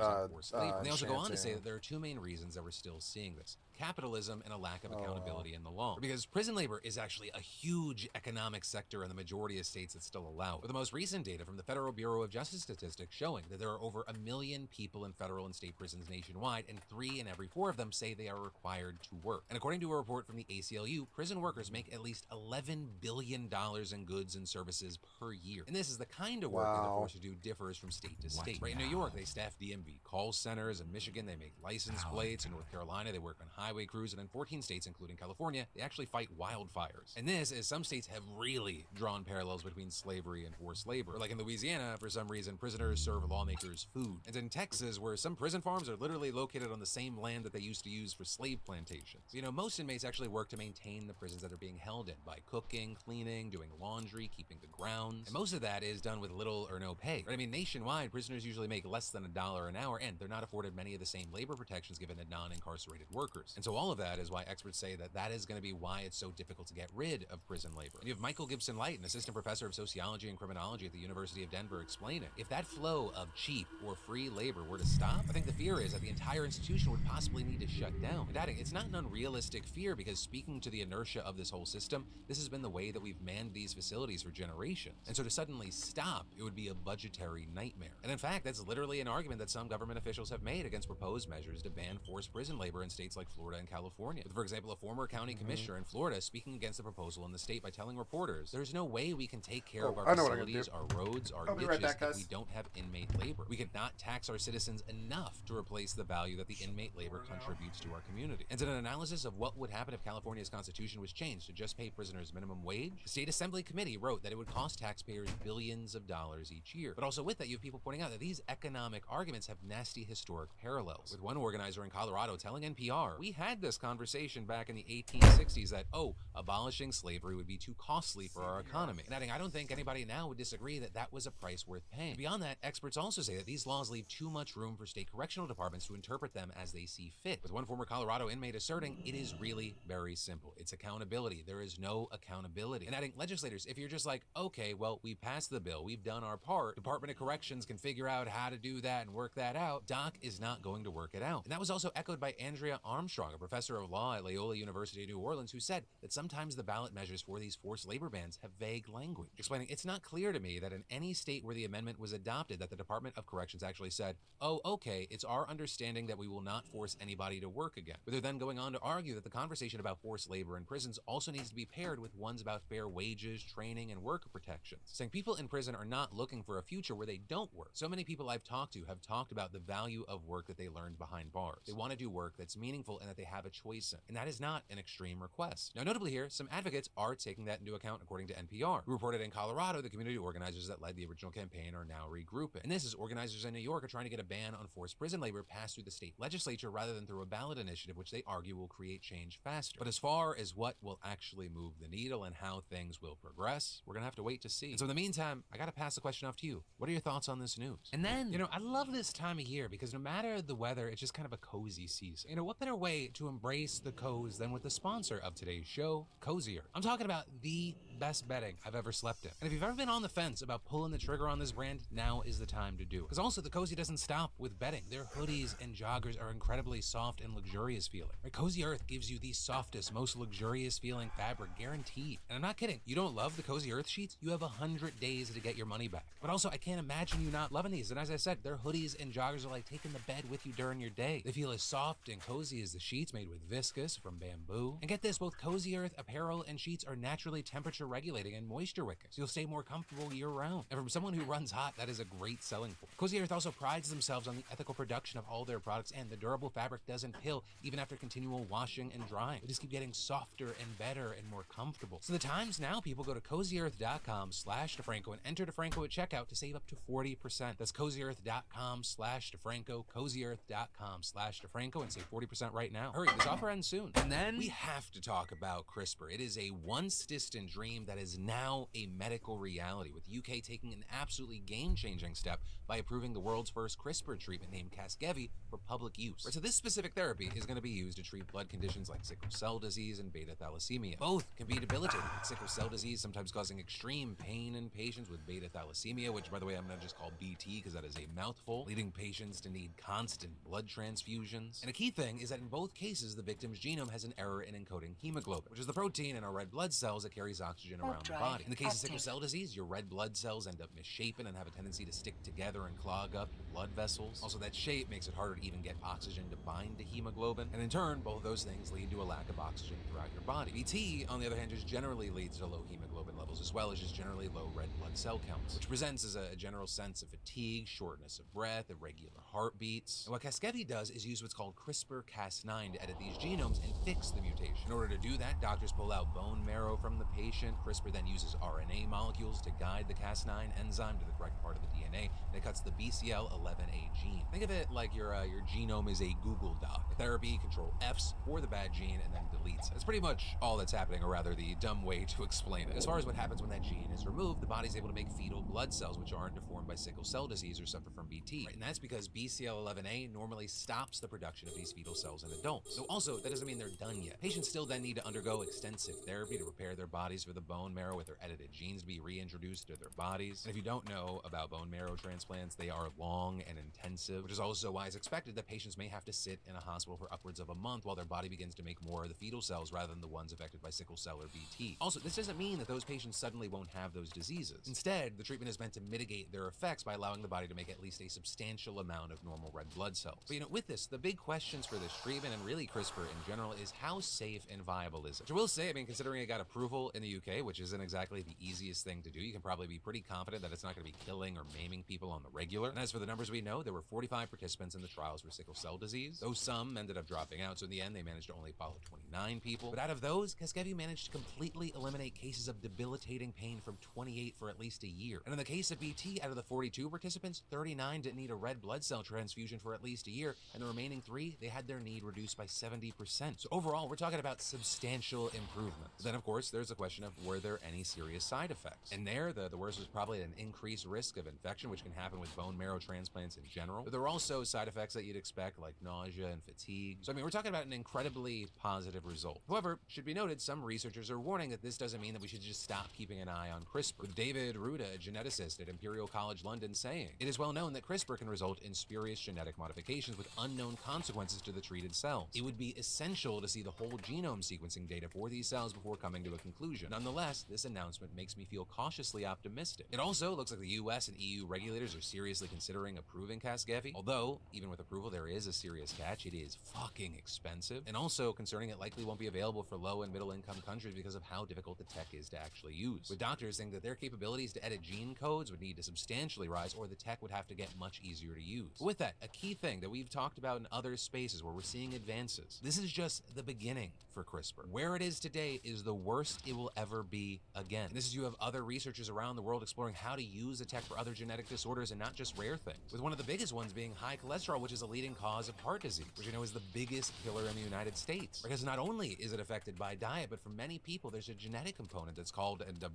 they also go on to say that there are two main reasons that we're still seeing this: capitalism and a lack of accountability in the law. Because prison labor is actually a huge economic sector in the majority of states that still allow it. With the most recent data from the Federal Bureau of Justice Statistics showing that there are over 1 million people in federal and state prisons nationwide, and 3 in every 4 of them say they are required to work. And according to a report from the ACLU, prison workers make at least $11 billion in goods and services per year. And this is the kind of work that they're forced to do differs from state to state. Right in New York, they staff DMV call centers. In Michigan, they make license plates. In North Carolina, they work on highway crews. And in 14 states, including California, they actually fight wildfires. And this is some states have really drawn parallels between slavery and forced labor. Like in Louisiana, for some reason, prisoners serve lawmakers food. And in Texas, where some prison farms are literally located on the same land that they used to use for slave plantations. You know, most inmates actually work to maintain the prisons that they're being held in by cooking, cleaning, doing laundry, keeping the grounds. And most of that is done with little or no pay. But I mean, nationwide, prisoners usually make less than $1 an hour, and they're not afforded many of the same labor protections given to non-incarcerated workers. And so all of that is why experts say that that is going to be why it's so difficult to get rid of prison labor. And you have Michael Gibson Light, an assistant professor of sociology and criminology at the University of Denver, explaining, if that flow of cheap or free labor were to stop, I think the fear is that the entire institution would possibly need to shut down. And adding, it's not an unrealistic fear because speaking to the inertia of this whole system, this has been the way that we've manned these facilities for generations. And so to suddenly stop, it would be a budgetary nightmare. And in fact, that's literally an argument that some government officials have made against proposed measures to ban forced prison labor in states like Florida and California. With, for example, a former county commissioner in Florida speaking against the proposal in the state by telling reporters, there's no way we can take care of our facilities, our roads, our ditches if we don't have inmate labor. We could not tax our citizens enough to replace the value that the inmate labor contributes to our community. And in an analysis of what would happen if California's constitution was changed to just pay prisoners minimum wage, the State Assembly Committee wrote that it would cost taxpayers billions of dollars each year. But also with that, you have people pointing out that these economic arguments have nasty historic parallels, with one organizer in Colorado telling NPR, we had this conversation back in the 1860s that, oh, abolishing slavery would be too costly for our economy. And adding, I don't think anybody now would disagree that that was a price worth paying. Beyond that, experts also say that these laws leave too much room for state correctional departments to interpret them as they see fit, with one former Colorado inmate asserting, it is really very simple. It's accountability. There is no accountability. And adding, legislators, if you're just like, okay, well, we passed the bill, we've done our part, Department of Corrections can figure out how to do that and work that out, Doc is not going to work it out. And that was also echoed by Andrea Armstrong, a professor of law at Loyola University New Orleans, who said that sometimes the ballot measures for these forced labor bans have vague language, explaining, it's not clear to me that in any state where the amendment was adopted that the Department of Corrections actually said, oh, okay, it's our understanding that we will not force anybody to work again. But they're then going on to argue that the conversation about forced labor in prisons also needs to be paired with ones about fair wages, training, and worker protections, saying people in prison are not looking for a future where they don't work. So many people I've talked to have talked about the value of work that they learned behind bars. They want to do work that's meaningful and that they have a choice in. And that is not an extreme request. Now, notably here, some advocates are taking that into account, according to NPR, who reported in Colorado, the community organizers that led the original campaign are now regrouping. And this is organizers in New York are trying to get a ban on forced prison labor passed through the state legislature rather than through a ballot initiative, which they argue will create change faster. But as far as what will actually move the needle and how things will progress, we're gonna have to wait to see. And so in the meantime, I gotta pass the question off to you. What are your thoughts on this news? And then, you know, I love this time of year because no matter the weather, it's just kind of a cozy season. You know, what better way to embrace the cozy than with the sponsor of today's show, Cozier. I'm talking about the best bedding I've ever slept in. And if you've ever been on the fence about pulling the trigger on this brand, now is the time to do it. Because also the Cozy doesn't stop with bedding. Their hoodies and joggers are incredibly soft and luxurious feeling. Right? Cozy Earth gives you the softest, most luxurious feeling fabric guaranteed. And I'm not kidding. You don't love the Cozy Earth sheets? You have 100 days to get your money back. But also, I can't imagine you not loving these. And as I said, their hoodies and joggers are like taking the bed with you during your day. They feel as soft and cozy as the sheets made with viscose from bamboo. And get this, both Cozy Earth apparel and sheets are naturally temperature regulating and moisture wicking, so you'll stay more comfortable year round. And from someone who runs hot, that is a great selling point. Cozy Earth also prides themselves on the ethical production of all their products, and the durable fabric doesn't pill even after continual washing and drying. They just keep getting softer and better and more comfortable. So the time's now, people. Go to cozyearth.com/DeFranco and enter DeFranco at checkout to save up to 40%. That's cozyearth.com/DeFranco, cozyearth.com/DeFranco, and save 40% right now. Hurry, this offer ends soon. And then we have to talk about CRISPR. It is a once distant dream that is now a medical reality, with UK taking an absolutely game-changing step by approving the world's first CRISPR treatment named Casgevy for public use. Right, so this specific therapy is going to be used to treat blood conditions like sickle cell disease and beta thalassemia. Both can be debilitating, with sickle cell disease sometimes causing extreme pain in patients, with beta thalassemia, which by the way I'm going to just call BT because that is a mouthful, leading patients to need constant blood transfusions. And a key thing is that in both cases, the victim's genome has an error in encoding hemoglobin, which is the protein in our red blood cells that carries oxygen around the body. In the case of sickle cell disease, your red blood cells end up misshapen and have a tendency to stick together and clog up your blood vessels. Also, that shape makes it harder to even get oxygen to bind to hemoglobin, and in turn, both of those things lead to a lack of oxygen throughout your body. BT, on the other hand, just generally leads to low hemoglobin levels, as well as just generally low red blood cell counts, which presents as a general sense of fatigue, shortness of breath, irregular heartbeats. And what Casgevy does is use what's called CRISPR-Cas9 to edit these genomes and fix the mutation. In order to do that, doctors pull out bone marrow from the patient, mutation. CRISPR then uses RNA molecules to guide the Cas9 enzyme to the correct part of the DNA, and it cuts the BCL11A gene. Think of it like your genome is a Google Doc. The therapy Control Fs for the bad gene and then deletes it. That's pretty much all that's happening, or rather the dumb way to explain it. As far as what happens when that gene is removed, the body's able to make fetal blood cells which aren't deformed by sickle cell disease or suffer from BT. And that's because BCL11A normally stops the production of these fetal cells in adults. So also, that doesn't mean they're done yet. Patients still then need to undergo extensive therapy to prepare their bodies for the bone marrow with their edited genes to be reintroduced to their bodies. And if you don't know about bone marrow transplants, they are long and intensive, which is also why it's expected that patients may have to sit in a hospital for upwards of a month while their body begins to make more of the fetal cells rather than the ones affected by sickle cell or BT. Also, this doesn't mean that those patients suddenly won't have those diseases. Instead, the treatment is meant to mitigate their effects by allowing the body to make at least a substantial amount of normal red blood cells. But with this, the big questions for this treatment, and really CRISPR in general, is how safe and viable is it? Which I will say, considering it got approval in the UK, which isn't exactly the easiest thing to do, you can probably be pretty confident that it's not going to be killing or maiming people on the regular. And as for the numbers we know, there were 45 participants in the trials for sickle cell disease, though some ended up dropping out, so in the end they managed to only follow 29 people. But out of those, Casgevy managed to completely eliminate cases of debilitating pain from 28 for at least a year. And in the case of BT, out of the 42 participants, 39 didn't need a red blood cell transfusion for at least a year, and the remaining 3, they had their need reduced by 70%. So overall, we're talking about substantial improvements. Then of course, there's the question of were there any serious side effects? And there, the worst was probably an increased risk of infection, which can happen with bone marrow transplants in general. But there were also side effects that you'd expect, like nausea and fatigue. So we're talking about an incredibly positive result. However, should be noted, some researchers are warning that this doesn't mean that we should just stop keeping an eye on CRISPR, with David Ruda, a geneticist at Imperial College London, saying, "It is well known that CRISPR can result in spurious genetic modifications with unknown consequences to the treated cells. It would be essential to see the whole genome sequencing data for these cells before coming to a conclusion. Nonetheless, this announcement makes me feel cautiously optimistic." It also looks like the US and EU regulators are seriously considering approving Casgevy, although, even with approval, there is a serious catch. It is fucking expensive, and also concerning it likely won't be available for low and middle income countries because of how difficult the tech is to actually use, with doctors saying that their capabilities to edit gene codes would need to substantially rise, or the tech would have to get much easier to use. But with that, a key thing that we've talked about in other spaces where we're seeing advances, this is just the beginning for CRISPR. Where it is today is the worst it will ever be again. And this is, you have other researchers around the world exploring how to use the tech for other genetic disorders and not just rare things, with one of the biggest ones being high cholesterol, which is a leading cause of heart disease, which is the biggest killer in the United States. Because not only is it affected by diet, but for many people there's a genetic component that's called, and I'm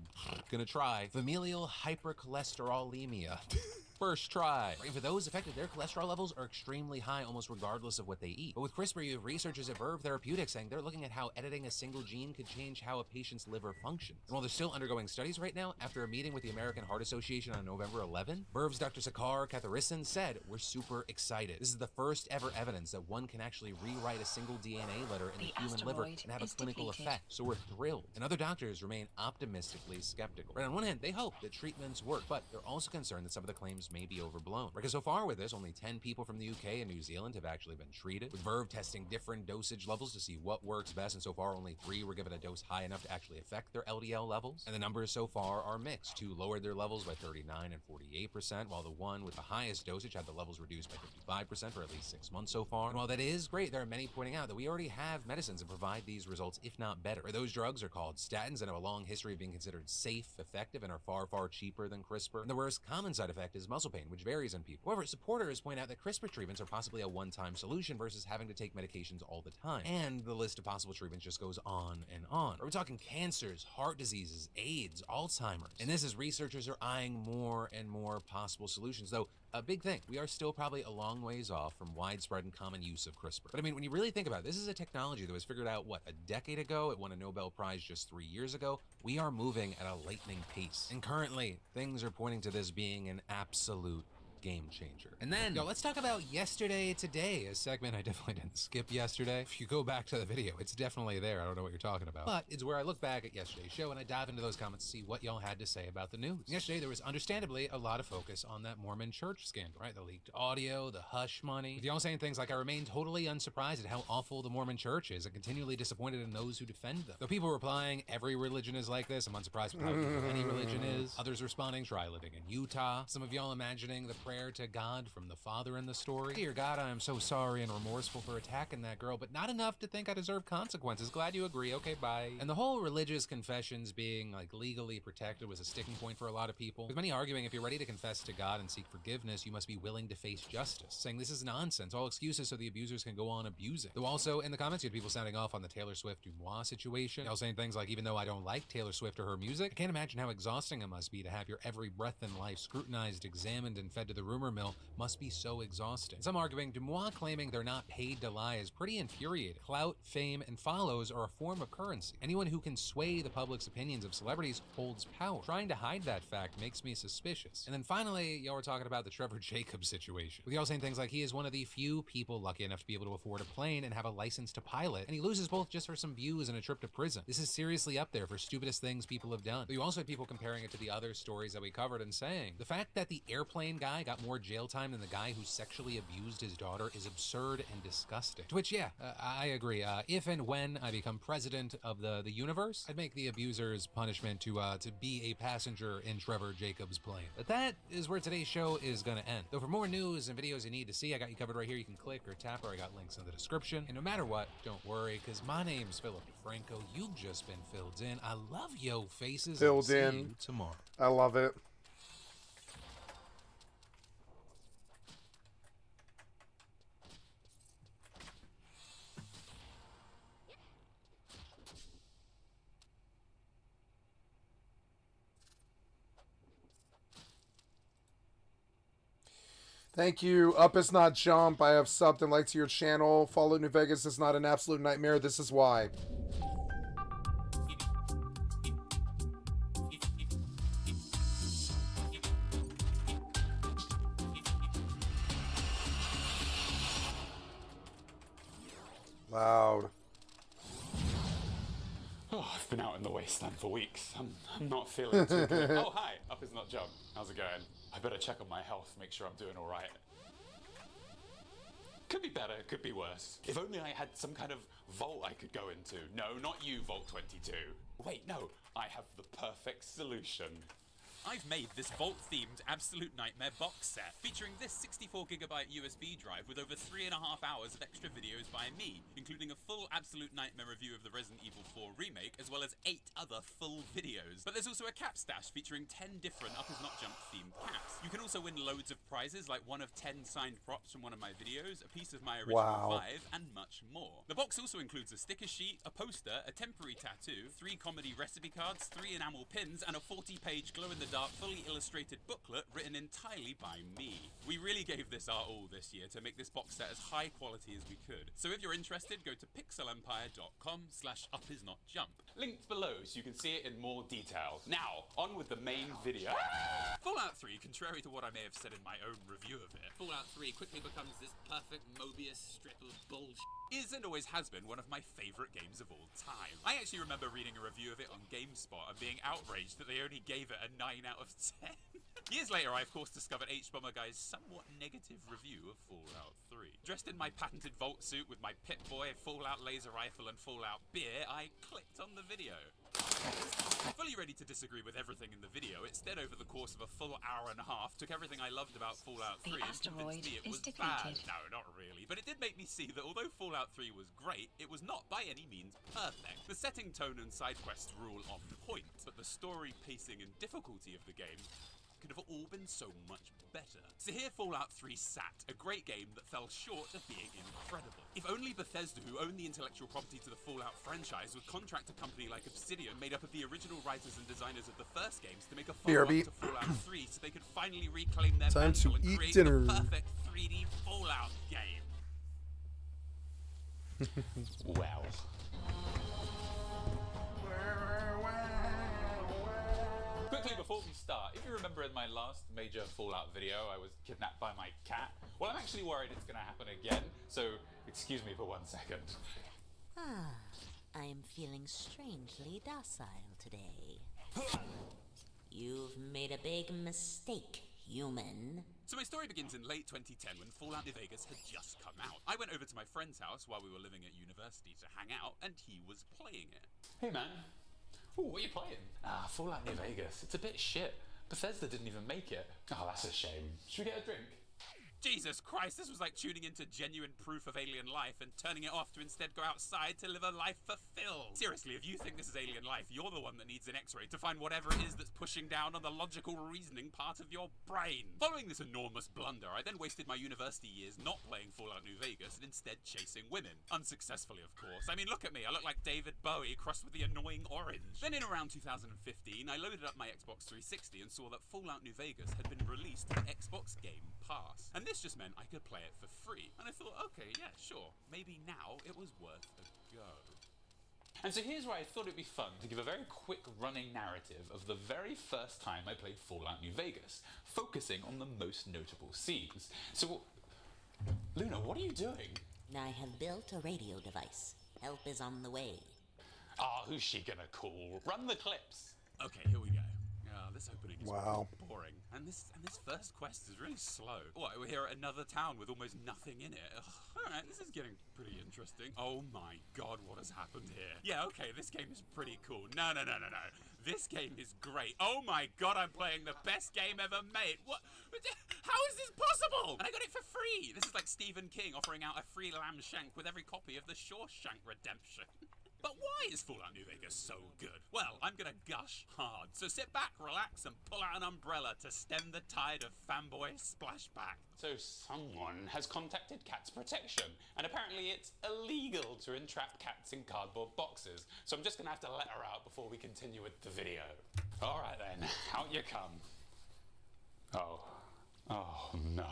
gonna try, familial hypercholesterolemia. First try. And for those affected, their cholesterol levels are extremely high almost regardless of what they eat. But with CRISPR, you have researchers at Verve Therapeutics saying they're looking at how editing a single gene could change how a patient's liver functions. And while they're still undergoing studies right now, after a meeting with the American Heart Association on November 11, Verve's Dr. Sakar Katharissan said, "We're super excited. This is the first ever evidence that one can actually rewrite a single DNA letter in the human liver and have a clinical effect. So we're thrilled." And other doctors remain optimistically skeptical. Right, on one hand, they hope that treatments work, but they're also concerned that some of the claims may be overblown. Because so far with this, only 10 people from the UK and New Zealand have actually been treated, with Verve testing different dosage levels to see what works best, and so far only 3 were given a dose high enough to actually affect their LDL levels. And the numbers so far are mixed. 2 lowered their levels by 39 and 48%, while the one with the highest dosage had the levels reduced by 55% for at least 6 months so far. And while that is great, there are many pointing out that we already have medicines that provide these results, if not better. Or those drugs are called statins and have a long history of being considered safe, effective, and are far, far cheaper than CRISPR. And the worst common side effect is muscle pain, which varies in people. However, supporters point out that CRISPR treatments are possibly a one-time solution versus having to take medications all the time. And the list of possible treatments just goes on and on. We're talking cancers, heart diseases, AIDS, Alzheimer's. And this is researchers are eyeing more and more possible solutions, though a big thing, we are still probably a long ways off from widespread and common use of CRISPR. But when you really think about it, this is a technology that was figured out, a decade ago? It won a Nobel Prize just 3 years ago. We are moving at a lightning pace. And currently, things are pointing to this being an absolute game changer. And then, let's talk about yesterday today, a segment I definitely didn't skip yesterday. If you go back to the video, it's definitely there. I don't know what you're talking about. But it's where I look back at yesterday's show and I dive into those comments to see what y'all had to say about the news. Yesterday, there was understandably a lot of focus on that Mormon church scandal, right? The leaked audio, the hush money. With y'all saying things like, "I remain totally unsurprised at how awful the Mormon church is and continually disappointed in those who defend them." Though people replying, "Every religion is like this. I'm unsurprised with how evil any religion is." Others responding, "Try living in Utah." Some of y'all imagining the prayer prayer to God from the father in the story. Dear God, I am so sorry and remorseful for attacking that girl, but not enough to think I deserve consequences. Glad you agree. Okay, bye. And the whole religious confessions being like legally protected was a sticking point for a lot of people, with many arguing if you're ready to confess to God and seek forgiveness, you must be willing to face justice, saying this is nonsense, all excuses so the abusers can go on abusing. Though also in the comments you had people sounding off on the Taylor Swift-Dumois situation. They all saying things like, even though I don't like Taylor Swift or her music, I can't imagine how exhausting it must be to have your every breath in life scrutinized, examined, and fed to the rumor mill. Must be so exhausting. Some arguing Dumois claiming they're not paid to lie is pretty infuriating. Clout, fame, and follows are a form of currency. Anyone who can sway the public's opinions of celebrities holds power. Trying to hide that fact makes me suspicious. And then finally, y'all were talking about the Trevor Jacobs situation, with y'all saying things like he is one of the few people lucky enough to be able to afford a plane and have a license to pilot, and he loses both just for some views and a trip to prison. This is seriously up there for stupidest things people have done. But you also had people comparing it to the other stories that we covered and saying the fact that the airplane guy got more jail time than the guy who sexually abused his daughter is absurd and disgusting. To which, yeah, I agree. If and when I become president of the universe, I'd make the abuser's punishment to be a passenger in Trevor Jacobs' plane. But that is where today's show is gonna end. Though for more news and videos you need to see, I got you covered right here. You can click or tap, or I got links in the description. And no matter what, don't worry, because my name's Philip DeFranco. You've just been filled in. I love yo faces. Filled and I'll in. see you tomorrow. I love it. Thank you. Up is not jump. I have subbed and liked your channel. Fallout New Vegas is not an absolute nightmare. This is why. Loud. Oh, I've been out in the wasteland for weeks. I'm not feeling too good. Oh, hi. Up is not jump. How's it going? I better check on my health, make sure I'm doing all right. Could be better, could be worse. If only I had some kind of vault I could go into. No, not you, Vault 22. Wait, no. I have the perfect solution. I've made this Vault-themed Absolute Nightmare box set, featuring this 64GB USB drive with over 3.5 hours of extra videos by me, including a full Absolute Nightmare review of the Resident Evil 4 remake, as well as 8 other full videos. But there's also a cap stash featuring 10 different Up Is Not Jump themed caps. You can also win loads of prizes, like one of 10 signed props from one of my videos, a piece of my original Vive, and much more. The box also includes a sticker sheet, a poster, a temporary tattoo, 3 comedy recipe cards, 3 enamel pins, and a 40-page glow-in-the-dark fully illustrated booklet written entirely by me. We really gave this our all this year to make this box set as high quality as we could. So if you're interested, go to pixelempire.com/upisnotjump. Linked below so you can see it in more detail. Now, on with the main video. Fallout 3, contrary to what I may have said in my own review of it, Fallout 3 quickly becomes this perfect Mobius strip of bullshit. Is and always has been one of my favourite games of all time. I actually remember reading a review of it on GameSpot and being outraged that they only gave it a 9 out of 10. Years later, I of course discovered H-Bomber Guy's somewhat negative review of Fallout 3. Dressed in my patented Vault suit with my Pip-Boy, Fallout laser rifle and Fallout beer, I clicked on the video. Fully ready to disagree with everything in the video, it instead over the course of a full hour and a half took everything I loved about Fallout 3 and convinced me it was bad. No, not really, but it did make me see that although Fallout 3 was great, it was not by any means perfect. The setting, tone and side quests were all on point, but the story, pacing and difficulty of the game could have all been so much better. So here Fallout 3 sat, a great game that fell short of being incredible. If only Bethesda, who own the intellectual property to the Fallout franchise, would contract a company like Obsidian, made up of the original writers and designers of the first games, to make a follow-up to Fallout 3 so they could finally reclaim their mantle and create the perfect 3D Fallout game. Wow. Quickly before we start, if you remember in my last major Fallout video, I was kidnapped by my cat. Well, I'm actually worried it's going to happen again, so excuse me for 1 second. I am feeling strangely docile today. You've made a big mistake, human. So my story begins in late 2010 when Fallout New Vegas had just come out. I went over to my friend's house while we were living at university to hang out, and he was playing it. Hey man. Ooh, what are you playing? Fallout New Vegas. It's a bit shit. Bethesda didn't even make it. Oh, that's a shame. Should we get a drink? Jesus Christ, this was like tuning into genuine proof of alien life and turning it off to instead go outside to live a life fulfilled. Seriously, if you think this is alien life, you're the one that needs an x-ray to find whatever it is that's pushing down on the logical reasoning part of your brain. Following this enormous blunder, I then wasted my university years not playing Fallout New Vegas and instead chasing women. Unsuccessfully, of course. I mean, look at me, I look like David Bowie crossed with the annoying orange. Then in around 2015, I loaded up my Xbox 360 and saw that Fallout New Vegas had been released for Xbox Game Pass. And this just meant I could play it for free. And I thought, okay, yeah, sure. Maybe now it was worth a go. And so here's where I thought it'd be fun to give a very quick running narrative of the very first time I played Fallout New Vegas, focusing on the most notable scenes. So, Luna, what are you doing? I have built a radio device. Help is on the way. Ah, who's she gonna call? Run the clips. Okay, here we go. This opening is Wow. pretty boring, and this first quest is really slow. What, we're here at another town with almost nothing in it. Alright, this is getting pretty interesting. Oh my god, what has happened here? Yeah, okay, this game is pretty cool. No. This game is great. Oh my god, I'm playing the best game ever made. What? How is this possible? And I got it for free. This is like Stephen King offering out a free lamb shank with every copy of the Shawshank Redemption. But why is Fallout New Vegas so good? Well, I'm gonna gush hard, so sit back, relax, and pull out an umbrella to stem the tide of fanboy splashback. So someone has contacted Cats Protection, and apparently it's illegal to entrap cats in cardboard boxes, so I'm just gonna have to let her out before we continue with the video. Alright then, out you come. Oh no.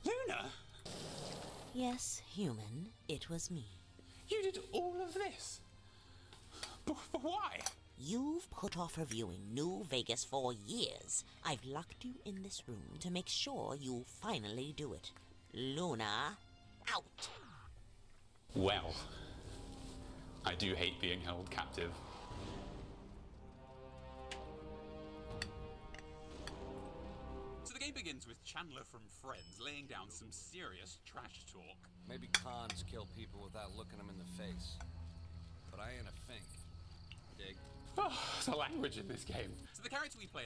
Luna? Yes, human, it was me. You did all of this? But why? You've put off reviewing New Vegas for years. I've locked you in this room to make sure you finally do it. Luna, out! Well, I do hate being held captive. So the game begins with Chandler from Friends laying down some serious trash talk. Maybe cons kill people without looking them in the face. But I ain't a fink. Dig? Oh, the language in this game. So the character we play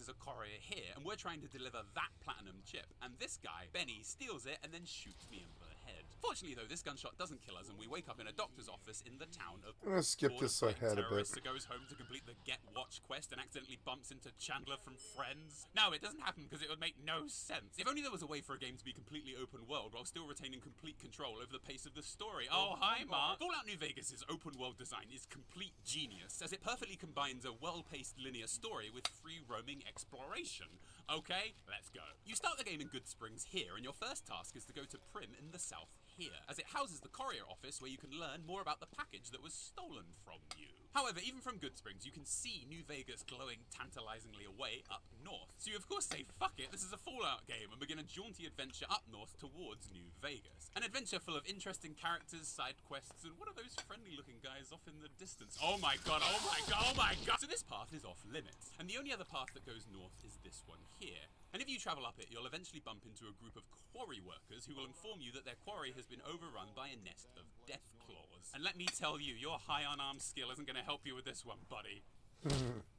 is a courier here, and we're trying to deliver that platinum chip. And this guy, Benny, steals it and then shoots me in the head. Fortunately, though, this gunshot doesn't kill us, and we wake up in a doctor's office in the town of... I'm gonna skip this ahead a bit. Who goes home to complete the Get Watch quest and accidentally bumps into Chandler from Friends. No, it doesn't happen because it would make no sense. If only there was a way for a game to be completely open world while still retaining complete control over the pace of the story. Oh, hi, Mark. Fallout New Vegas' open world design is complete genius, as it perfectly combines a well-paced linear story with free roaming exploration. Okay, let's go. You start the game in Good Springs here, and your first task is to go to Prim in the south here, as it houses the courier office where you can learn more about the package that was stolen from you. However, even from Good Springs, you can see New Vegas glowing tantalizingly away up north. So you of course say, fuck it, this is a Fallout game, and begin a jaunty adventure up north towards New Vegas. An adventure full of interesting characters, side quests, and what are those friendly looking guys off in the distance? Oh my god, oh my god, oh my god! So this path is off limits, and the only other path that goes north is this one here. And if you travel up it, you'll eventually bump into a group of quarry workers who will inform you that their quarry has been overrun by a nest of death claws. And let me tell you, your high on arm skill isn't going to help you with this one, buddy.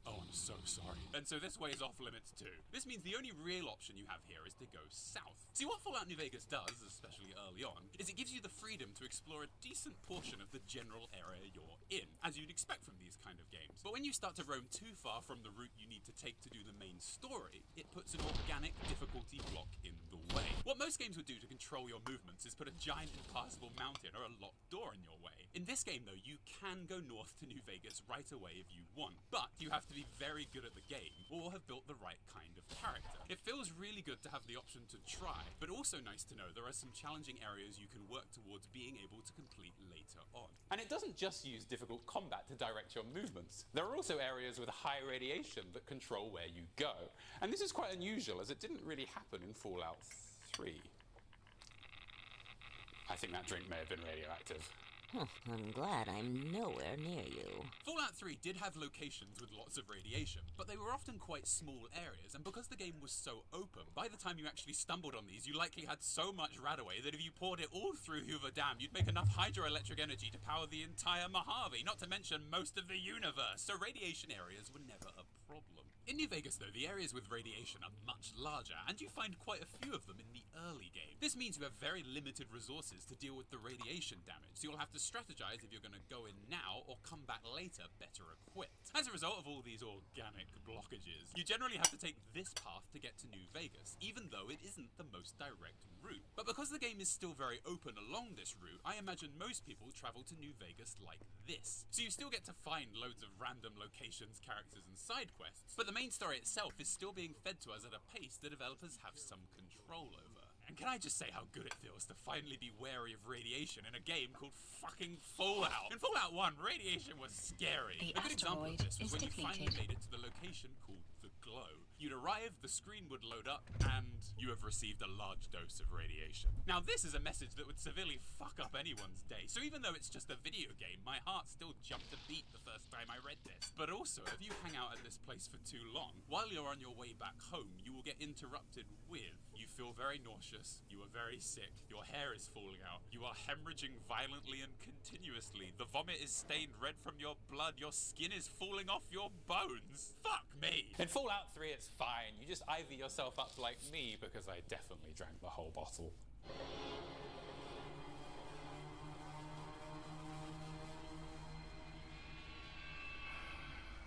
Oh, I'm so sorry. And so this way is off limits too. This means the only real option you have here is to go south. See, what Fallout New Vegas does, especially early on, is it gives you the freedom to explore a decent portion of the general area you're in, as you'd expect from these kind of games. But when you start to roam too far from the route you need to take to do the main story, it puts an organic difficulty block in the way. What most games would do to control your movements is put a giant impassable mountain or a locked door in your way. In this game though, you can go north to New Vegas right away if you want, but you have to be very good at the game or have built the right kind of character. It feels really good to have the option to try, but also nice to know there are some challenging areas you can work towards being able to complete later on. And it doesn't just use difficult combat to direct your movements. There are also areas with high radiation that control where you go. And this is quite unusual, as it didn't really happen in Fallout 3. I think that drink may have been radioactive. I'm glad I'm nowhere near you. Fallout 3 did have locations with lots of radiation, but they were often quite small areas, and because the game was so open, by the time you actually stumbled on these, you likely had so much radaway that if you poured it all through Hoover Dam, you'd make enough hydroelectric energy to power the entire Mojave, not to mention most of the universe, so radiation areas were never a problem. In New Vegas, though, the areas with radiation are much larger, and you find quite a few of them in the early game. This means you have very limited resources to deal with the radiation damage, so you'll have to strategize if you're going to go in now or come back later better equipped. As a result of all these organic blockages, you generally have to take this path to get to New Vegas, even though it isn't the most direct route. But because the game is still very open along this route, I imagine most people travel to New Vegas like this. So you still get to find loads of random locations, characters, and side quests, but the main story itself is still being fed to us at a pace the developers have some control over. And can I just say how good it feels to finally be wary of radiation in a game called fucking Fallout? In Fallout 1, radiation was scary. The A good example of this was when you finally depleted. made it to the location called the Glow. You'd arrive, the screen would load up, and you have received a large dose of radiation. Now this is a message that would severely fuck up anyone's day, so even though it's just a video game, my heart still jumped a beat the first time I read this. But also, if you hang out at this place for too long, while you're on your way back home, you will get interrupted with, you feel very nauseous, you are very sick, your hair is falling out, you are hemorrhaging violently and continuously, the vomit is stained red from your blood, your skin is falling off your bones. Fuck me! In Fallout 3, it's fine. You just IV yourself up like me, because I definitely drank the whole bottle.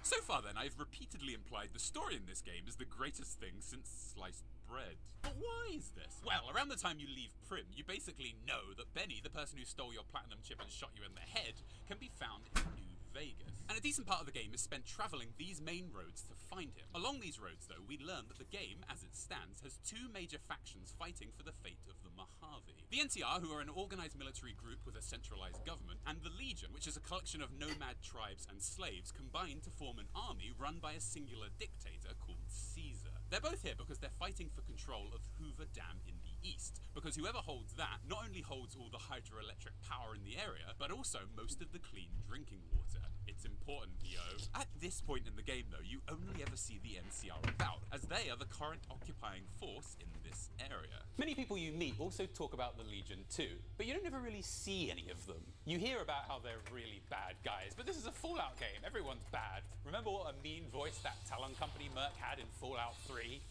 So far then, I've repeatedly implied the story in this game is the greatest thing since sliced bread. But why is this? Well, around the time you leave Prim, you basically know that Benny, the person who stole your platinum chip and shot you in the head, can be found in New Vegas. And a decent part of the game is spent travelling these main roads to find him. Along these roads, though, we learn that the game, as it stands, has two major factions fighting for the fate of the Mojave. The NCR, who are an organised military group with a centralised government, and the Legion, which is a collection of nomad tribes and slaves combined to form an army run by a singular dictator called Caesar. They're both here because they're fighting for control of Hoover Dam in the east, because whoever holds that not only holds all the hydroelectric power in the area, but also most of the clean drinking water. It's important, yo. At this point in the game, though, you only ever see the NCR about, as they are the current occupying force in this area. Many people you meet also talk about the Legion too, but you don't ever really see any of them. You hear about how they're really bad guys, but this is a Fallout game. Everyone's bad. Remember what a mean voice that Talon Company merc had in Fallout 3?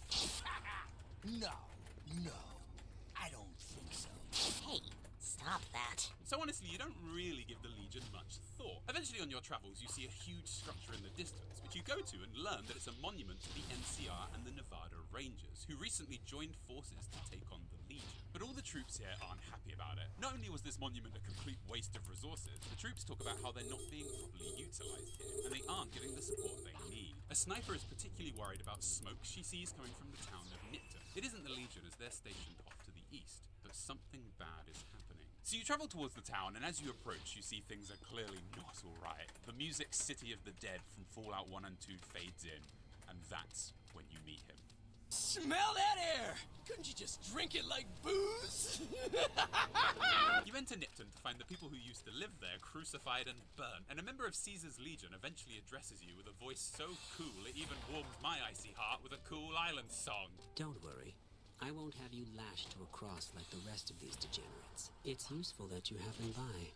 No, I don't think so. Hey, stop that. So honestly, you don't really give the Legion much thought. Eventually on your travels, you see a huge structure in the distance, which you go to and learn that it's a monument to the NCR and the Nevada Rangers, who recently joined forces to take on the Legion. But all the troops here aren't happy about it. Not only was this monument a complete waste of resources, the troops talk about how they're not being properly utilised here, and they aren't getting the support they need. A sniper is particularly worried about smoke she sees coming from the town of Nipton. It isn't the Legion, as they're stationed off to the east, but something bad is happening. So you travel towards the town, and as you approach, you see things are clearly not alright. The music City of the Dead from Fallout 1 and 2 fades in, and that's when you meet him. Smell that air! Couldn't you just drink it like booze? You enter Nipton to find the people who used to live there crucified and burnt, and a member of Caesar's Legion eventually addresses you with a voice so cool it even warms my icy heart with a cool island song. Don't worry. I won't have you lashed to a cross like the rest of these degenerates. It's useful that you have him by.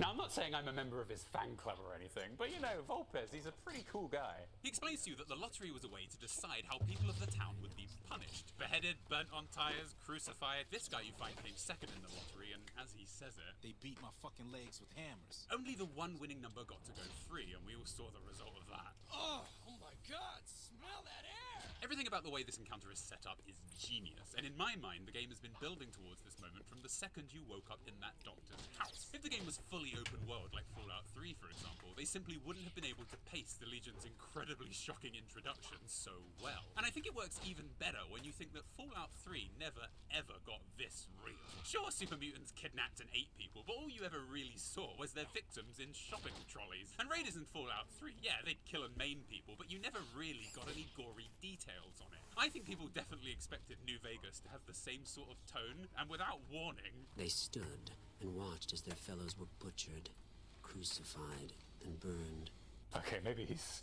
Now, I'm not saying I'm a member of his fan club or anything, but you know, Volpez, he's a pretty cool guy. He explains to you that the lottery was a way to decide how people of the town would be punished. Beheaded, burnt on tires, crucified. This guy you find came second in the lottery, and as he says it, they beat my fucking legs with hammers. Only the one winning number got to go free, and we all saw the result of that. Oh my god, smell that air! Everything about the way this encounter is set up is genius, and in my mind, the game has been building towards this moment from the second you woke up in that doctor's house. If the game was fully open world like Fallout 3, for example, they simply wouldn't have been able to pace the Legion's incredibly shocking introduction so well. And I think it works even better when you think that Fallout 3 never ever got this real. Sure, super mutants kidnapped and ate people, but all you ever really saw was their victims in shopping trolleys. And raiders in Fallout 3, yeah, they'd kill and maim people, but you never really got any gory details on it. I think people definitely expected New Vegas to have the same sort of tone, and without warning, They stood and watched as their fellows were butchered, crucified, and burned. Okay, maybe he's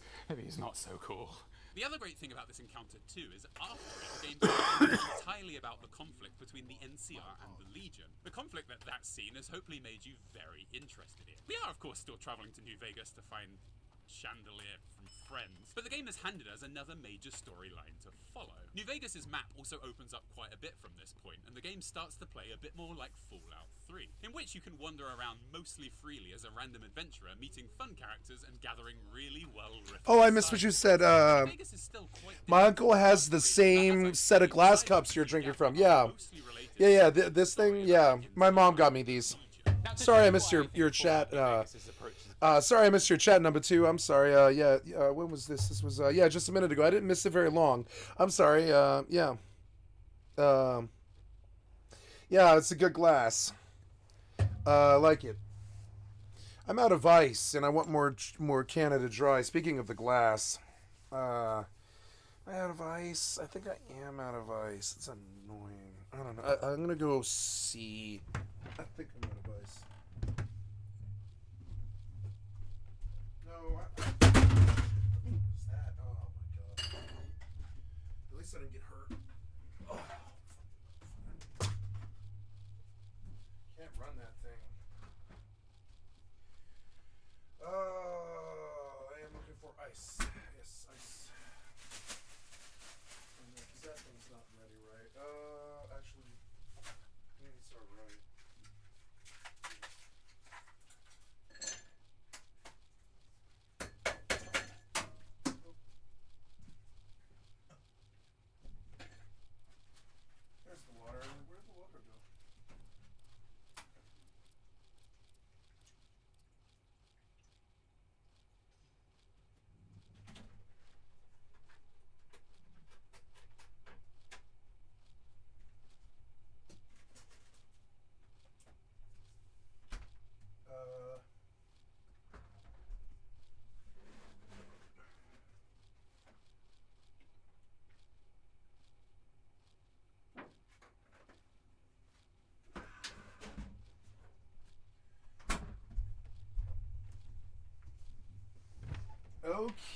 not so cool. The other great thing about this encounter too is after it, the game is entirely about the conflict between the NCR and the Legion. The conflict that scene has hopefully made you very interested in. We are of course still traveling to New Vegas to find Chandelier from Friends, but the game has handed us another major storyline to follow. New Vegas's map also opens up quite a bit from this point, and the game starts to play a bit more like Fallout 3, in which you can wander around mostly freely as a random adventurer, meeting fun characters and gathering really well-written. Oh, I missed what you said. My uncle has the same set of glass cups you're drinking from. Yeah. Yeah, this thing, yeah. My mom got me these. Sorry I missed your chat. Sorry I missed your chat, number 2. I'm sorry. When was this? This was, just a minute ago. I didn't miss it very long. I'm sorry. Yeah, it's a good glass. I like it. I'm out of ice, and I want more Canada Dry. Speaking of the glass, am I out of ice? I think I am out of ice. It's annoying. I don't know. I'm gonna go see. I think I'm out of ice. No. What was that? Oh my god. At least I didn't get hurt. Oh. Can't run that thing. Oh, I am looking for ice. Yes, ice. Because that thing's not ready, right? Actually, maybe it's not right. There's the water. Where'd the water go?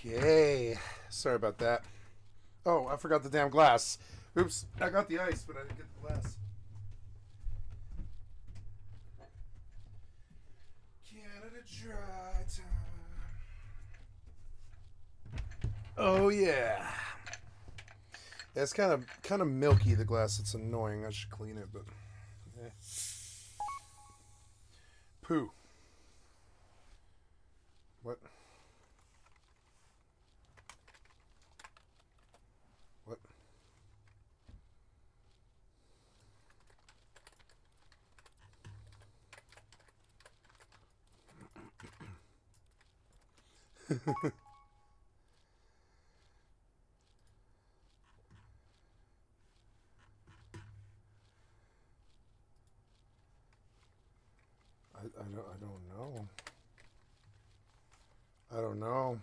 Okay. Sorry about that. Oh, I forgot the damn glass. Oops. I got the ice, but I didn't get the glass. Canada Dry time. Oh yeah. It's kind of milky, the glass. It's annoying. I should clean it, but poo. What? What? I don't know. I don't know.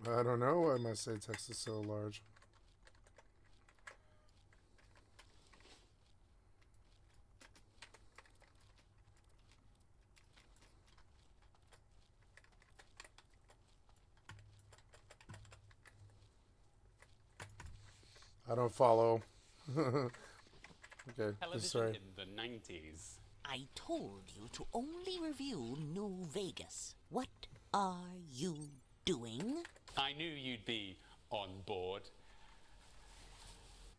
I don't know why my say text is so large. I don't follow. Okay, Television sorry. in the 90s. I told you to only review New Vegas. What are you doing? I knew you'd be on board.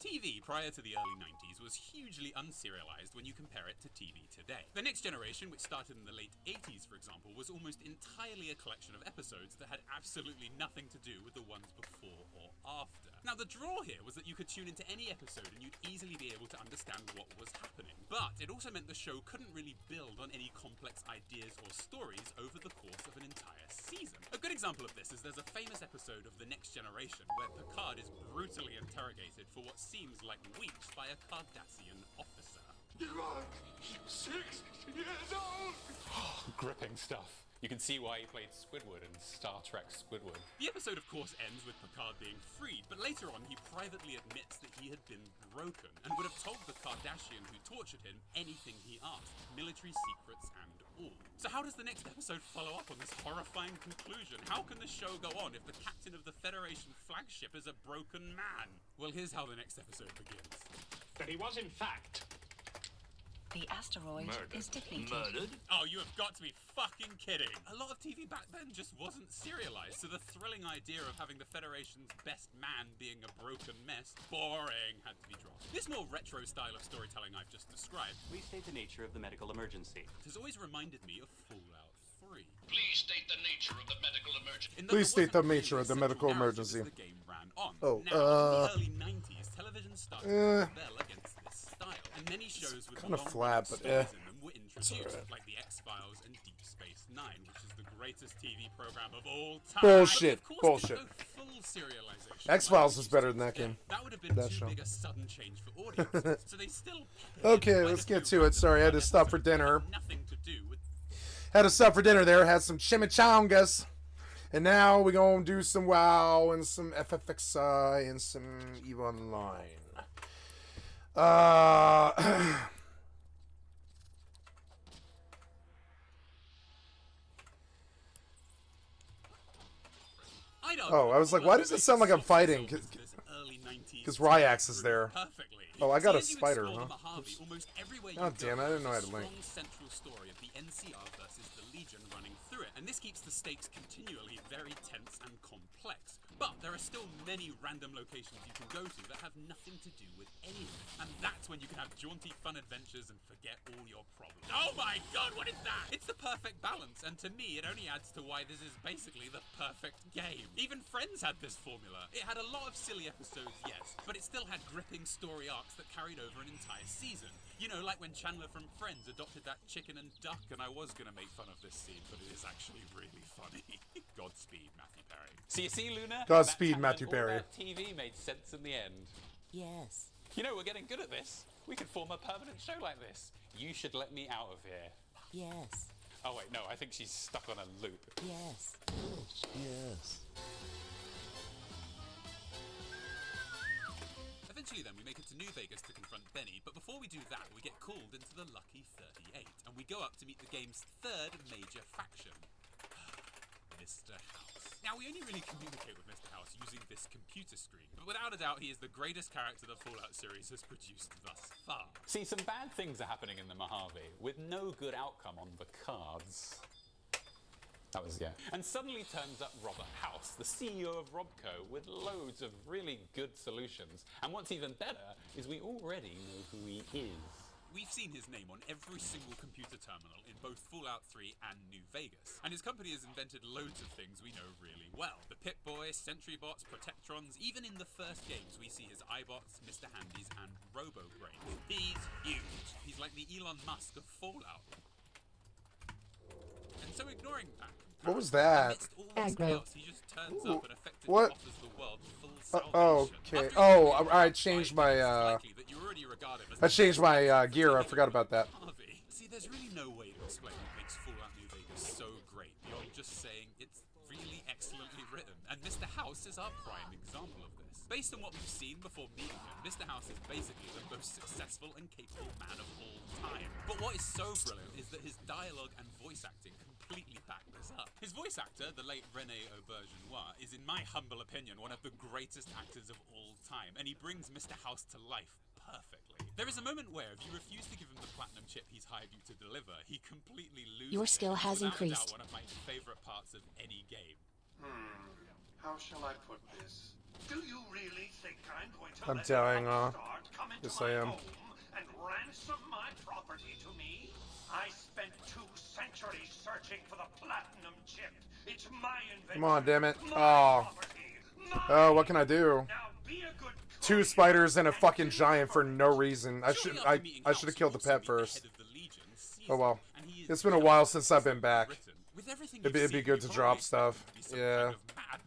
TV prior to the early 90s was hugely unserialized when you compare it to TV today. The Next Generation, which started in the late 80s, for example, was almost entirely a collection of episodes that had absolutely nothing to do with the ones before or after. Now, the draw here was that you could tune into any episode and you'd easily be able to understand what was happening. But it also meant the show couldn't really build on any complex ideas or stories over the course of an entire season. A good example of this is there's a famous episode of The Next Generation where Picard is brutally interrogated for what seems like weeks by a Cardassian officer. You are 6 years old! Gripping stuff. You can see why he played Squidward in Star Trek Squidward. The episode, of course, ends with Picard being freed, but later on he privately admits that he had been broken and would have told the Kardashian who tortured him anything he asked, military secrets and all. So how does the next episode follow up on this horrifying conclusion? How can the show go on if the captain of the Federation flagship is a broken man? Well, here's how the next episode begins. That he was, in fact... The asteroid is depleted. Murdered? Oh, you have got to be fucking kidding. A lot of TV back then just wasn't serialized, so the thrilling idea of having the Federation's best man being a broken mess, boring, had to be dropped. This more retro style of storytelling I've just described, Please state the nature of the medical emergency. has always reminded me of Fallout 3. Please state the nature of the medical emergency. Please state the nature of the medical emergency. The game ran on. Oh, now, in the early 90s, television started to rebel against this style, and many shows with kind of long flat, but stories in them were introduced, alright. like the X-Files and Deep Space Nine, which is the greatest TV program of all time. Bullshit. But of course, Bullshit. there's no full serialization. X-Files is better than that game. That would have been That too show. big a sudden change for audiences, so they still Okay, let's get to it. Sorry, I had to stop for dinner. nothing to do with. Had to stop for dinner there. Had some chimichangas. And now we're going to do some WoW and some FFXI and some EVE Online. Oh, I was like, why does it sound like I'm fighting? Because Ryax is there. Oh, I got a spider, huh? Oops. Oh, damn it, I didn't know I had a link. Central story of the NCR versus the Legion running through it, and this keeps the stakes continually very tense and complex. But there are still many random locations you can go to that have nothing to do with anything, and that's when you can have jaunty fun adventures and forget all your problems. Oh my god, what is that? It's the perfect balance, and to me it only adds to why this is basically the perfect game. Even Friends had this formula. It had a lot of silly episodes, yes, but it still had gripping story arcs that carried over an entire season. You know, like when Chandler from Friends adopted that chicken and duck, and I was gonna make fun of this scene, but it is actually really funny. Godspeed, Matthew Perry. So you see, Luna? Godspeed, That Matthew all Perry. that TV made sense in the end. Yes. You know, we're getting good at this. We could form a permanent show like this. You should let me out of here. Yes. Oh wait, no, I think she's stuck on a loop. Yes. Yes. Eventually then, we make it to New Vegas to confront Benny, but before we do that, we get called into the Lucky 38, and we go up to meet the game's third major faction, Mr. House. Now, we only really communicate with Mr. House using this computer screen, but without a doubt, he is the greatest character the Fallout series has produced thus far. See, some bad things are happening in the Mojave, with no good outcome on the cards. That was, yeah. And suddenly turns up Robert House, the CEO of Robco, with loads of really good solutions. And what's even better is we already know who he is. We've seen his name on every single computer terminal in both Fallout 3 and New Vegas. And his company has invented loads of things we know really well. The Pip-Boy, Sentry Bots, Protectrons, even in the first games we see his iBots, Mr. Handys, and Robo-Brains. He's huge. He's like the Elon Musk of Fallout. And so ignoring that, What was that? Aggro. He just turns up and effectively What? offers the world full salvation. Oh, okay. Oh, I changed my, I changed my, gear. I forgot about that. See, there's really no way to explain what makes Fallout New Vegas so great beyond just saying it's really excellently written. And Mr. House is our prime example of this. Based on what we've seen before meeting him, Mr. House is basically the most successful and capable man of all time. But what is so brilliant is that his dialogue and voice acting completely back this up. His voice actor, the late René Aubergenois, is in my humble opinion one of the greatest actors of all time, and he brings Mr. House to life perfectly. There is a moment where if you refuse to give him the platinum chip he's hired you to deliver, he completely loses Your skill it. has Without a doubt, increased. one of my favorite parts of any game. How shall I put this? Do you really think I'm going to I'm let dying, an upstart come into yes, my I am. home and ransom my property to me? I spent 2 centuries searching for the platinum chip. It's my invention. Come on, damn it. Oh. Oh, what can I do? 2 spiders and a fucking giant for no reason. I should have killed the pet first. Oh well. It's been a while since I've been back. It'd be good to drop stuff. Yeah.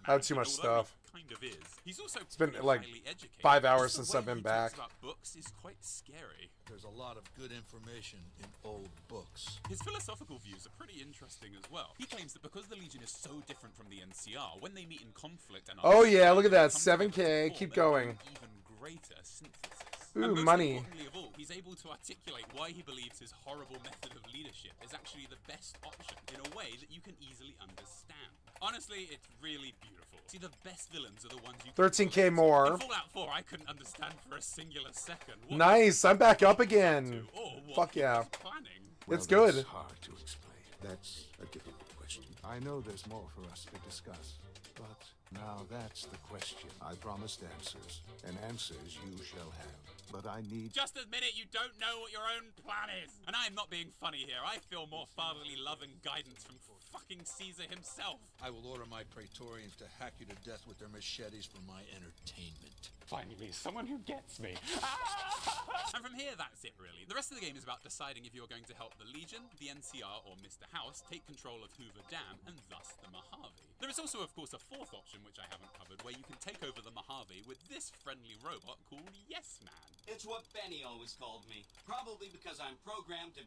I have too much stuff. kind of is. He's also been, pretty like, highly educated. 5 hours Just the since way I've been he talks back. about books is quite scary. There's a lot of good information in old books. His philosophical views are pretty interesting as well. He claims that because the Legion is so different from the NCR, when they meet in conflict and Oh yeah, look at that. 7K. Keep going. even greater synthesis. Ooh, And most money. importantly of all, he's able to articulate why he believes his horrible method of leadership is actually the best option in a way that you can easily understand. Honestly, it's really beautiful. See, the best villains are the ones you 13K more. In Fallout 4, I couldn't understand for a singular second. What Nice. I'm back up again. Fuck yeah. It's good. That's hard to explain. That's a difficult question. I know there's more for us to discuss, but now that's the question. I promised answers, and answers you shall have. But I need... Just admit it, you don't know what your own plan is. And I'm not being funny here. I feel more fatherly love and guidance from fucking Caesar himself. I will order my Praetorians to hack you to death with their machetes for my entertainment. Finally, someone who gets me. And from here, that's it really. The rest of the game is about deciding if you're going to help the Legion, the NCR, or Mr. House take control of Hoover Dam and thus the Mojave. There is also, of course, a fourth option which I haven't covered, where you can take over the Mojave with this friendly robot called Yes Man. It's what Benny always called me. Probably because I'm programmed to